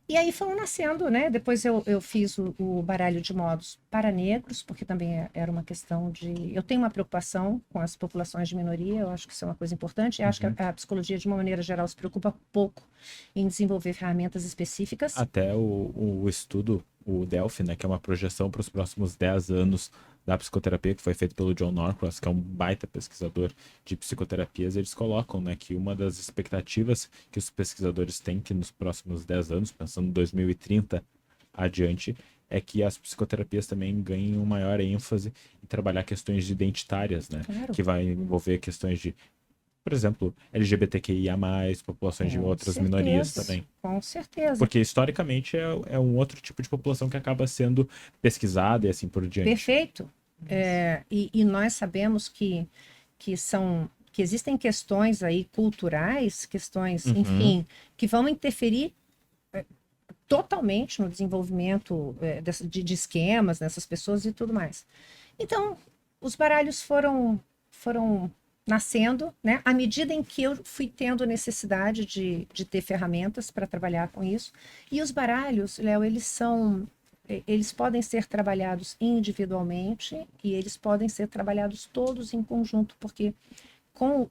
B: E aí foram nascendo, né? Depois eu fiz o baralho de modos para negros, porque também era uma questão de... Eu tenho uma preocupação com as populações de minoria, eu acho que isso é uma coisa importante. Eu acho que a psicologia, de uma maneira geral, se preocupa pouco em desenvolver ferramentas específicas.
A: Até o estudo, o Delphi, né? Que é uma projeção para os próximos 10 anos da psicoterapia, que foi feito pelo John Norcross, que é um baita pesquisador de psicoterapias, eles colocam, né, que uma das expectativas que os pesquisadores têm que nos próximos 10 anos, pensando em 2030 adiante, é que as psicoterapias também ganhem uma maior ênfase em trabalhar questões identitárias, né?
B: Claro.
A: Que vai envolver questões de, por exemplo, LGBTQIA+, populações de outras minorias também.
B: Com certeza.
A: Porque, historicamente, é um outro tipo de população que acaba sendo pesquisada e assim por diante.
B: Perfeito. E nós sabemos que existem questões aí culturais, questões, enfim, que vão interferir totalmente no desenvolvimento de esquemas nessas pessoas e tudo mais. Então, os baralhos foram nascendo, né? À medida em que eu fui tendo necessidade de ter ferramentas para trabalhar com isso. E os baralhos, Léo, eles podem ser trabalhados individualmente e eles podem ser trabalhados todos em conjunto, porque com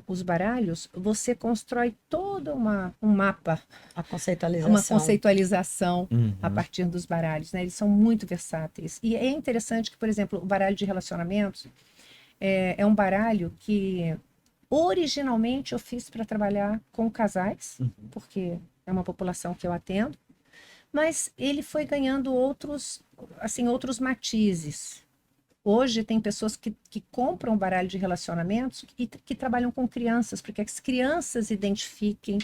B: os baralhos você constrói todo um mapa, uma conceitualização a partir dos baralhos, né? Eles são muito versáteis. E é interessante que, por exemplo, o baralho de relacionamentos é um baralho que originalmente eu fiz para trabalhar com casais, porque é uma população que eu atendo, mas ele foi ganhando outros matizes. Hoje tem pessoas que compram o baralho de relacionamentos e que trabalham com crianças, porque as crianças identifiquem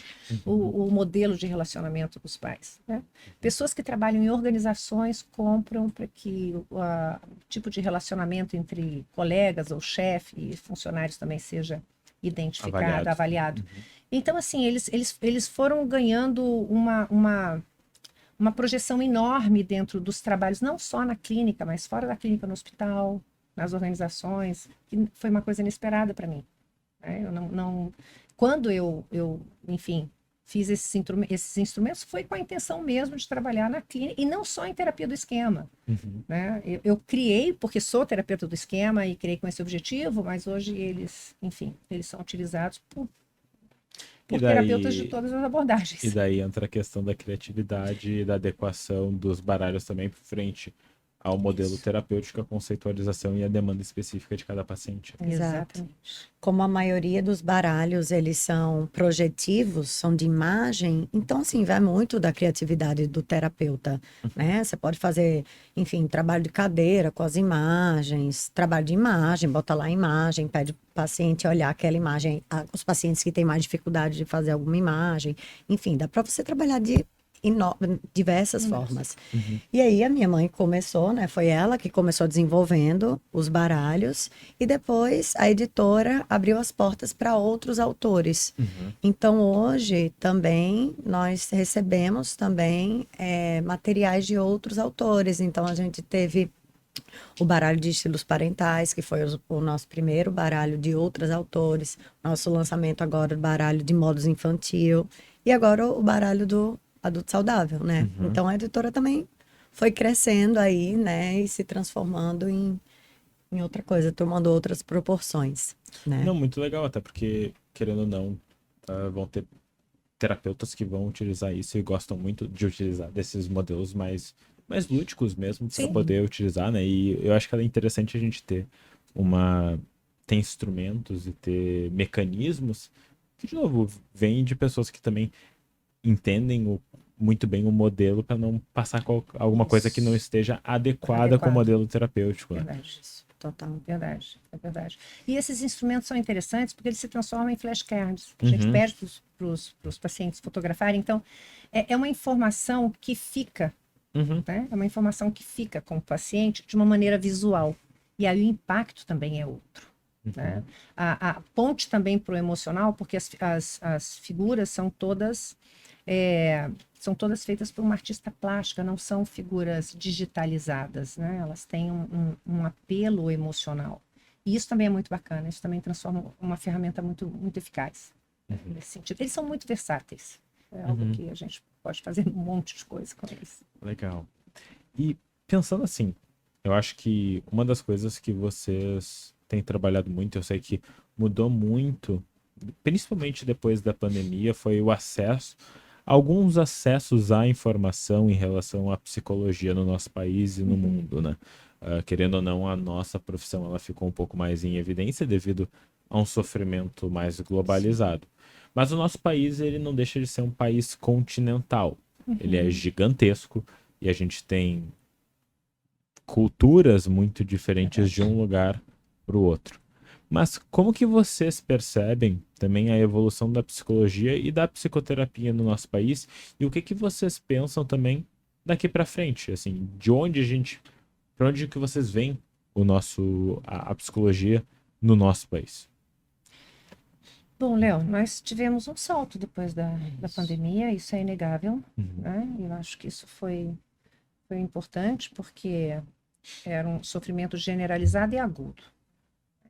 B: o modelo de relacionamento dos pais, né? Pessoas que trabalham em organizações compram para que o tipo de relacionamento entre colegas ou chefe e funcionários também seja identificado, avaliado. Então, assim, eles foram ganhando uma projeção enorme dentro dos trabalhos, não só na clínica, mas fora da clínica, no hospital, nas organizações, que foi uma coisa inesperada para mim, né? Quando eu enfim, fiz esses instrumentos, foi com a intenção mesmo de trabalhar na clínica, e não só em terapia do esquema, né? Eu criei, porque sou terapeuta do esquema e criei com esse objetivo, mas hoje eles, enfim, eles são utilizados por terapeutas de todas as abordagens.
A: E daí entra a questão da criatividade e da adequação dos baralhos também frente ao modelo terapêutico, a conceitualização e a demanda específica de cada paciente.
C: Exato. Como a maioria dos baralhos, eles são projetivos, são de imagem, então, assim, vai muito da criatividade do terapeuta, né? Você pode fazer, enfim, trabalho de cadeira com as imagens, trabalho de imagem, bota lá a imagem, pede o paciente olhar aquela imagem, os pacientes que têm mais dificuldade de fazer alguma imagem, enfim, dá para você trabalhar de diversas formas. E aí a minha mãe começou, né? Foi ela que começou desenvolvendo os baralhos e depois a editora abriu as portas para outros autores. Então hoje também nós recebemos também materiais de outros autores. Então a gente teve o baralho de estilos parentais, que foi o nosso primeiro baralho de outros autores. Nosso lançamento agora do baralho de modos infantil e agora o baralho do adulto saudável, né? Então a editora também foi crescendo aí, né? E se transformando em outra coisa, tomando outras proporções, né?
A: Não, muito legal, até porque, querendo ou não, vão ter terapeutas que vão utilizar isso e gostam muito de utilizar desses modelos mais lúdicos mesmo, para poder utilizar, né? E eu acho que é interessante a gente ter ter instrumentos e ter mecanismos que, de novo, vêm de pessoas que também entendem muito bem o modelo para não passar alguma coisa que não esteja adequada com o modelo terapêutico.
B: Verdade,
A: né?
B: isso. Total, verdade, é verdade. E esses instrumentos são interessantes porque eles se transformam em flashcards. A gente pede para os pacientes fotografarem. Então, é uma informação que fica, né? É uma informação que fica com o paciente de uma maneira visual. E aí o impacto também é outro. Né? A ponte também para o emocional, porque as figuras são todas feitas por uma artista plástica, não são figuras digitalizadas, né? Elas têm um apelo emocional. E isso também é muito bacana, isso também transforma uma ferramenta muito, muito eficaz, nesse sentido. Eles são muito versáteis, é algo que a gente pode fazer um monte de coisa com eles.
A: Legal. E pensando assim, eu acho que uma das coisas que vocês têm trabalhado muito, eu sei que mudou muito, principalmente depois da pandemia, foi o acesso, alguns acessos à informação em relação à psicologia no nosso país e no mundo, né? Querendo ou não, a nossa profissão ela ficou um pouco mais em evidência devido a um sofrimento mais globalizado. Mas o nosso país, ele não deixa de ser um país continental. Ele é gigantesco e a gente tem culturas muito diferentes de um lugar para o outro. Mas como que vocês percebem também a evolução da psicologia e da psicoterapia no nosso país? E o que que vocês pensam também daqui para frente? Assim, para onde que vocês veem a psicologia no nosso país?
B: Bom, Léo, nós tivemos um salto depois da pandemia, isso é inegável, né? Eu acho que isso foi importante porque era um sofrimento generalizado e agudo.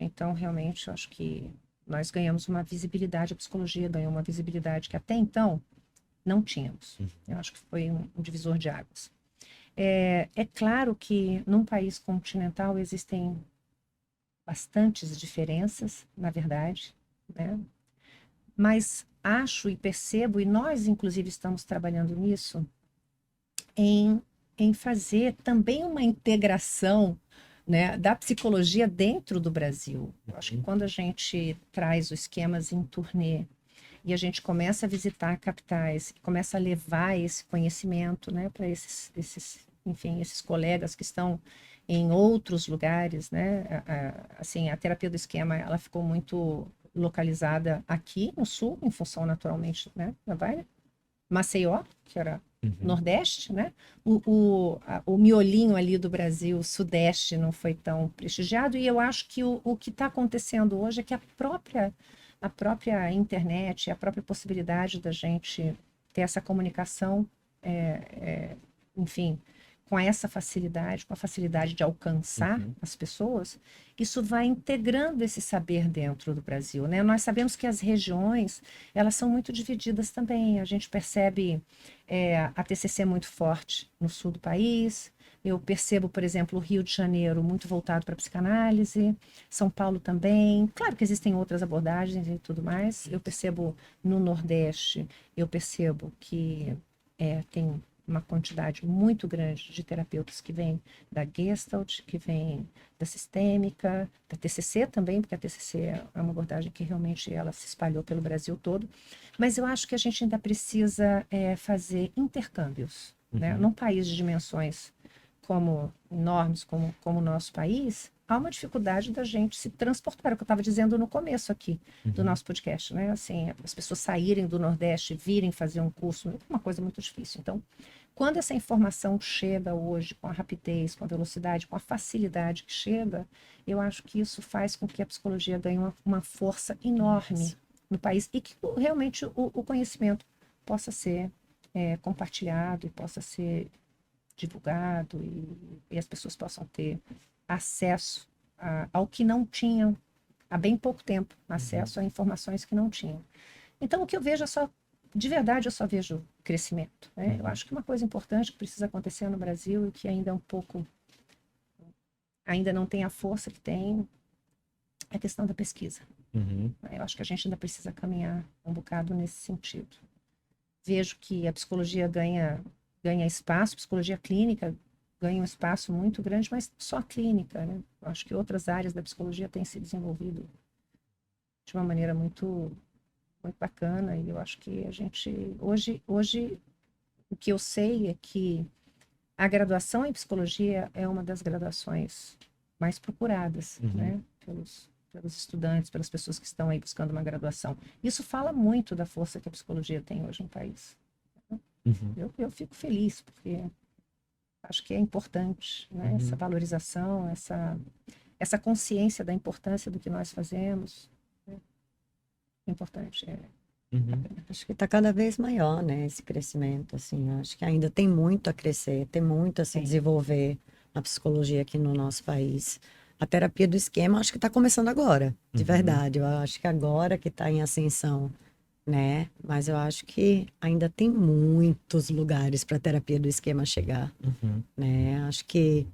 B: Então, realmente, eu acho que nós ganhamos uma visibilidade, a psicologia ganhou uma visibilidade que até então não tínhamos. Eu acho que foi um divisor de águas. É claro que num país continental existem bastantes diferenças, na verdade, né? Mas acho e percebo, e nós inclusive estamos trabalhando nisso, em fazer também uma integração, né, da psicologia dentro do Brasil. Eu acho que quando a gente traz os esquemas em turnê e a gente começa a visitar capitais, começa a levar esse conhecimento, né, para esses enfim, esses colegas que estão em outros lugares, né? Assim, a terapia do esquema, ela ficou muito localizada aqui no sul, em função naturalmente, né, da Vale. Maceió, que era Nordeste, né? O miolinho ali do Brasil, o Sudeste, não foi tão prestigiado. E eu acho que o que está acontecendo hoje é que a própria internet, a própria possibilidade da gente ter essa comunicação, enfim, com essa facilidade, com a facilidade de alcançar as pessoas, isso vai integrando esse saber dentro do Brasil, né? Nós sabemos que as regiões, elas são muito divididas também. A gente percebe a TCC muito forte no sul do país. Eu percebo, por exemplo, o Rio de Janeiro muito voltado para a psicanálise, São Paulo também. Claro que existem outras abordagens e tudo mais. Eu percebo no Nordeste, eu percebo que tem uma quantidade muito grande de terapeutas que vêm da Gestalt, que vêm da sistêmica, da TCC também, porque a TCC é uma abordagem que realmente ela se espalhou pelo Brasil todo. Mas eu acho que a gente ainda precisa fazer intercâmbios, né? Num país de dimensões enormes como o nosso país, há uma dificuldade da gente se transportar, é o que eu estava dizendo no começo aqui do nosso podcast, né? Assim, as pessoas saírem do Nordeste, virem fazer um curso, é uma coisa muito difícil. Então, quando essa informação chega hoje com a rapidez, com a velocidade, com a facilidade que chega, eu acho que isso faz com que a psicologia ganhe uma força enorme no país e que realmente o conhecimento possa ser compartilhado e possa ser divulgado e as pessoas possam ter acesso ao que não tinham há bem pouco tempo, acesso a informações que não tinham. Então, o que eu vejo de verdade, eu só vejo crescimento, né? Eu acho que uma coisa importante que precisa acontecer no Brasil e que ainda ainda não tem a força que tem, é a questão da pesquisa. Eu acho que a gente ainda precisa caminhar um bocado nesse sentido. Vejo que a psicologia ganha espaço, psicologia clínica ganha um espaço muito grande, mas só a clínica, né? Eu acho que outras áreas da psicologia têm se desenvolvido de uma maneira muito bacana, e eu acho que a gente, hoje, o que eu sei é que a graduação em psicologia é uma das graduações mais procuradas, né? Pelos estudantes, pelas pessoas que estão aí buscando uma graduação. Isso fala muito da força que a psicologia tem hoje no país. Eu fico feliz, porque acho que é importante, né? Essa valorização, essa consciência da importância do que nós fazemos. Né? É importante.
C: Acho que está cada vez maior, né, esse crescimento, assim, acho que ainda tem muito a crescer, tem muito a se desenvolver na psicologia aqui no nosso país. A terapia do esquema, acho que está começando agora, de verdade, eu acho que agora que está em ascensão, né, mas eu acho que ainda tem muitos lugares para a terapia do esquema chegar, né, acho que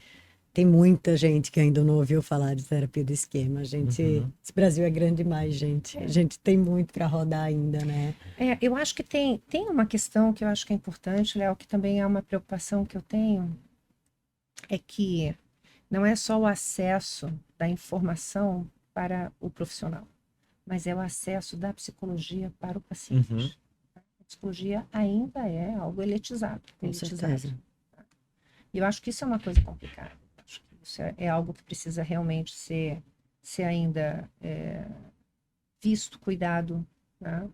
C: tem muita gente que ainda não ouviu falar de terapia do esquema. Esse Brasil é grande demais, gente. A gente tem muito para rodar ainda, né?
B: Eu acho que tem uma questão que eu acho que é importante, Léo, que também é uma preocupação que eu tenho, é que não é só o acesso da informação para o profissional, mas é o acesso da psicologia para o paciente. A psicologia ainda é algo elitizado.
C: Com certeza.
B: E eu acho que isso é uma coisa complicada. Isso é algo que precisa realmente ser ainda visto, cuidado. Né?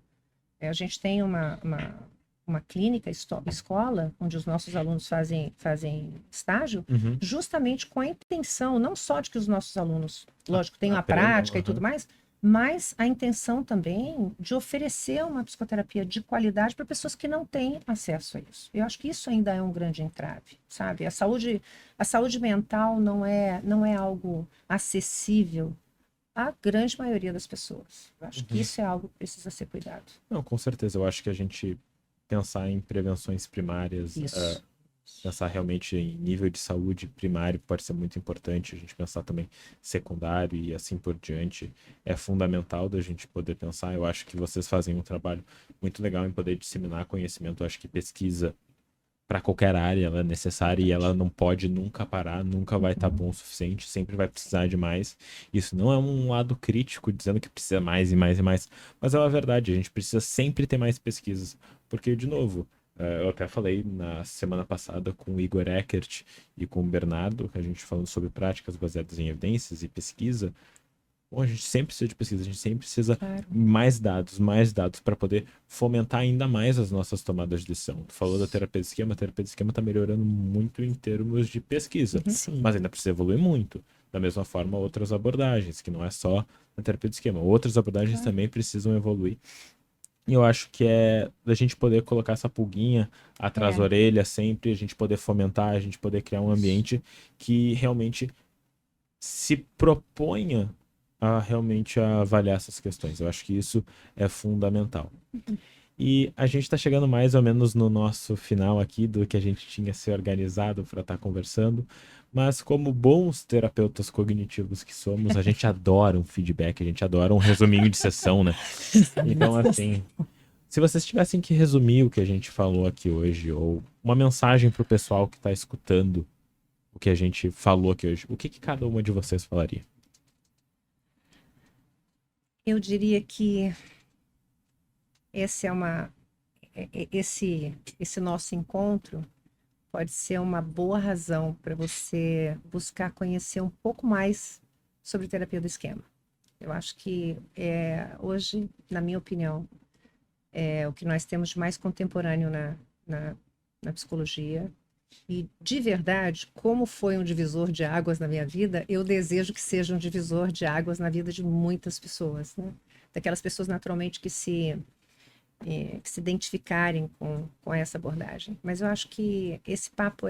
B: A gente tem uma clínica, escola, onde os nossos alunos fazem estágio, justamente com a intenção, não só de que os nossos alunos, lógico, tenham a prática e tudo mais, mas a intenção também de oferecer uma psicoterapia de qualidade para pessoas que não têm acesso a isso. Eu acho que isso ainda é um grande entrave, sabe? A saúde mental não é algo acessível à grande maioria das pessoas. Eu acho que isso é algo que precisa ser cuidado.
A: Não, com certeza. Eu acho que a gente pensar em prevenções primárias, pensar realmente em nível de saúde primário pode ser muito importante. A gente pensar também secundário e assim por diante é fundamental da gente poder pensar. Eu acho que vocês fazem um trabalho muito legal em poder disseminar conhecimento. Eu acho que pesquisa para qualquer área ela é necessária e ela não pode nunca parar, nunca vai estar bom o suficiente, sempre vai precisar de mais. Isso não é um lado crítico dizendo que precisa mais e mais e mais, mas é uma verdade, a gente precisa sempre ter mais pesquisas, porque, de novo, Eu até falei na semana passada com o Igor Eckert e com o Bernardo, que a gente falando sobre práticas baseadas em evidências e pesquisa. Bom, a gente sempre precisa de pesquisa, a gente sempre precisa
B: Claro.
A: mais dados para poder fomentar ainda mais as nossas tomadas de decisão. Tu falou da terapia de esquema, a terapia de esquema está melhorando muito em termos de pesquisa,
C: Sim.
A: mas ainda precisa evoluir muito. Da mesma forma, outras abordagens, que não é só a terapia de esquema. Outras abordagens
B: Claro.
A: também precisam evoluir. E eu acho que é da gente poder colocar essa pulguinha atrás da orelha sempre, a gente poder fomentar, a gente poder criar um ambiente que realmente se proponha a realmente avaliar essas questões. Eu acho que isso é fundamental. E a gente está chegando mais ou menos no nosso final aqui do que a gente tinha se organizado para estar conversando. Mas como bons terapeutas cognitivos que somos, a gente adora um feedback, a gente adora um resuminho de sessão, né? Então, assim, se vocês tivessem que resumir o que a gente falou aqui hoje, ou uma mensagem para o pessoal que está escutando o que a gente falou aqui hoje, o que cada uma de vocês falaria?
B: Eu diria que esse é uma, esse nosso encontro pode ser uma boa razão para você buscar conhecer um pouco mais sobre terapia do esquema. Eu acho que hoje, na minha opinião, é o que nós temos de mais contemporâneo na psicologia. E, de verdade, como foi um divisor de águas na minha vida, eu desejo que seja um divisor de águas na vida de muitas pessoas, né? Daquelas pessoas, naturalmente, que se identificarem com essa abordagem. Mas eu acho que esse papo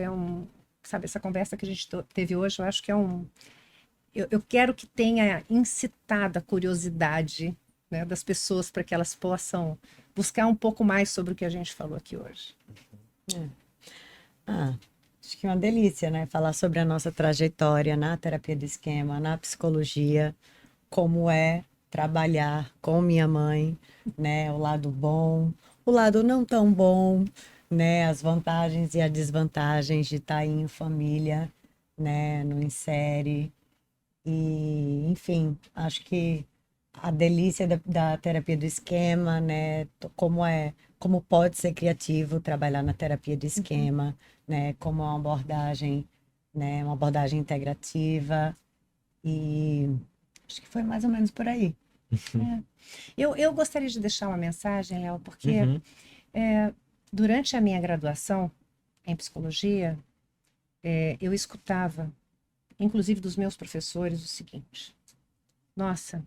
B: sabe, essa conversa que a gente teve hoje, eu acho que eu quero que tenha incitado a curiosidade, né, das pessoas para que elas possam buscar um pouco mais sobre o que a gente falou aqui hoje.
C: Acho que é uma delícia, né? Falar sobre a nossa trajetória na terapia de esquema, na psicologia, como é trabalhar com minha mãe, né? O lado bom, o lado não tão bom, né? As vantagens e as desvantagens de estar em família, né? No Insere. E, enfim, acho que a delícia da terapia do esquema, né? Como pode ser criativo trabalhar na terapia de esquema, né? Como uma abordagem, né? Uma abordagem integrativa. E acho que foi mais ou menos por aí.
B: Eu gostaria de deixar uma mensagem, Léo, porque
A: Uhum.
B: durante a minha graduação em psicologia, eu escutava, inclusive dos meus professores, o seguinte: nossa,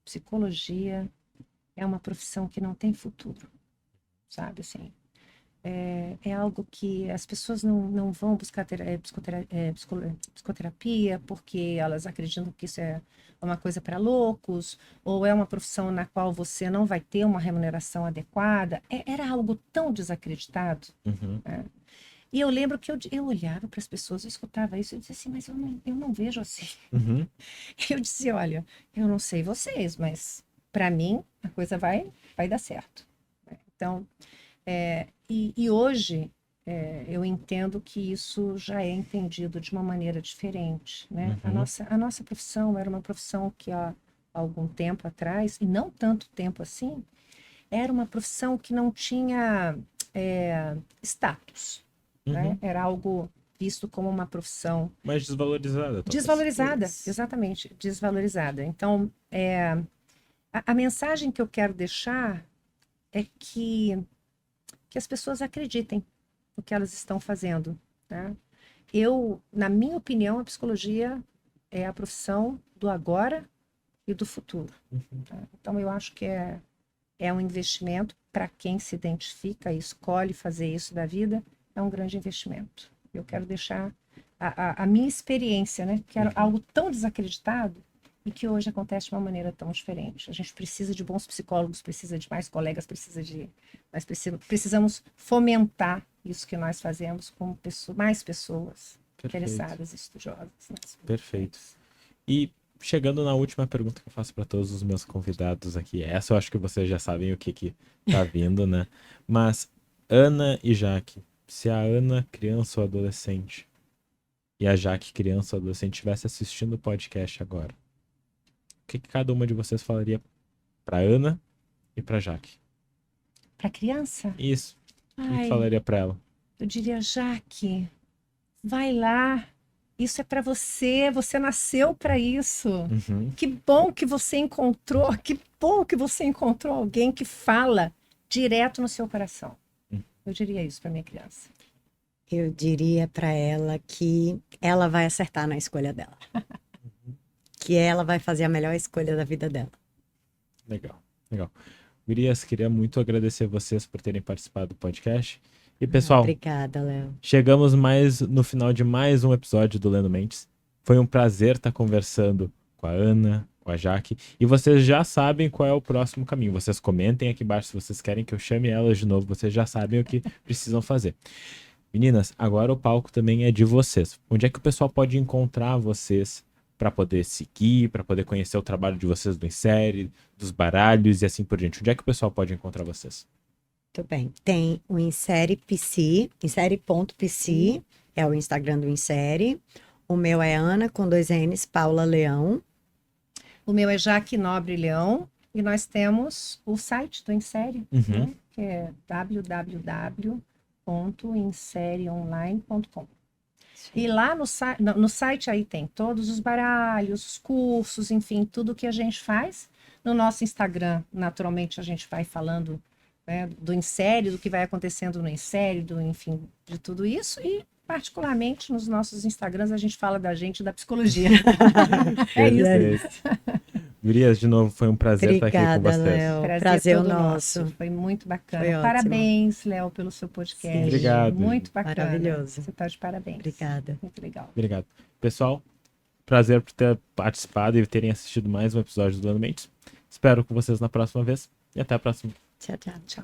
B: psicologia é uma profissão que não tem futuro, sabe? Assim, é algo que as pessoas não vão buscar psicoterapia porque elas acreditam que isso é uma coisa para loucos, ou é uma profissão na qual você não vai ter uma remuneração adequada. Era algo tão desacreditado.
A: Uhum.
B: Né? E eu lembro que eu olhava para as pessoas, eu escutava isso e dizia assim, mas eu não vejo assim.
A: Uhum.
B: Eu dizia, olha, eu não sei vocês, mas para mim a coisa vai dar certo. Então, e hoje eu entendo que isso já é entendido de uma maneira diferente, né?
A: Uhum.
B: A nossa profissão era uma profissão que há algum tempo atrás, e não tanto tempo assim, era uma profissão que não tinha status, né?
A: Uhum.
B: Era algo visto como uma profissão
A: Mais desvalorizada, talvez.
B: desvalorizada,
C: Isso.
B: exatamente, desvalorizada. Então, a mensagem que eu quero deixar é que as pessoas acreditem no que elas estão fazendo, né? Na minha opinião, a psicologia é a profissão do agora e do futuro. Tá? Então, eu acho que é um investimento para quem se identifica e escolhe fazer isso da vida, é um grande investimento. Eu quero deixar a minha experiência, né? Que era algo tão desacreditado e que hoje acontece de uma maneira tão diferente. A gente precisa de bons psicólogos, precisa de mais colegas, nós precisamos fomentar isso que nós fazemos com mais pessoas interessadas e estudiosas. Né?
A: Perfeito. E chegando na última pergunta que eu faço para todos os meus convidados aqui, essa eu acho que vocês já sabem o que tá vindo, né? Mas Ana e Jaque, se a Ana, criança ou adolescente, e a Jaque, criança ou adolescente, estivesse assistindo o podcast agora, o que cada uma de vocês falaria para Ana e para Jaque?
B: Para criança?
A: Isso. O que
B: Ai,
A: falaria pra ela?
B: eu diria, Jaque, vai lá. Isso é para você, você nasceu para isso.
A: Uhum.
B: Que bom que você encontrou, que bom que você encontrou alguém que fala direto no seu coração. Eu diria isso para minha criança.
C: Eu diria para ela que ela vai acertar na escolha dela. Que ela vai fazer a melhor escolha da vida dela.
A: Legal, legal. Gurias, queria muito agradecer vocês por terem participado do podcast. E, pessoal,
C: Obrigada, Léo.
A: chegamos no final de mais um episódio do Lendo Mentes. Foi um prazer estar conversando com a Ana, com a Jaque. E vocês já sabem qual é o próximo caminho. Vocês comentem aqui embaixo se vocês querem que eu chame elas de novo. Vocês já sabem o que precisam fazer. Meninas, agora o palco também é de vocês. Onde é que o pessoal pode encontrar vocês para poder seguir, para poder conhecer o trabalho de vocês do Insere, dos baralhos e assim por diante? Onde é que o pessoal pode encontrar vocês?
C: Muito bem. Tem o Insere PC, insere.pc, é o Instagram do Insere. O meu é Ana, com 2 N's, Paula Leão.
B: O meu é Jaque Nobre Leão e nós temos o site do Insere, né, que é www.insereonline.com. E lá no site aí tem todos os baralhos, os cursos, enfim, tudo que a gente faz. No nosso Instagram, naturalmente, a gente vai falando, né, do Insere, do que vai acontecendo no Insere, enfim, de tudo isso. E, particularmente, nos nossos Instagrams, a gente fala da gente e da psicologia. É isso.
A: Perfeito. Gurias, de novo, foi um prazer estar aqui com
C: Obrigada,
A: vocês.
C: Léo. Prazer
B: todo
C: nosso.
B: Foi muito bacana.
C: Foi ótimo.
B: Parabéns, Léo, pelo seu podcast.
C: Sim.
A: Obrigado.
B: Muito bacana.
C: Maravilhoso.
B: Você está de parabéns.
C: Obrigada.
B: Muito legal.
A: Obrigado. Pessoal, prazer por ter participado e terem assistido mais um episódio do Lendo Mentes. Espero com vocês na próxima vez e até a próxima.
C: Tchau, tchau.
B: Tchau.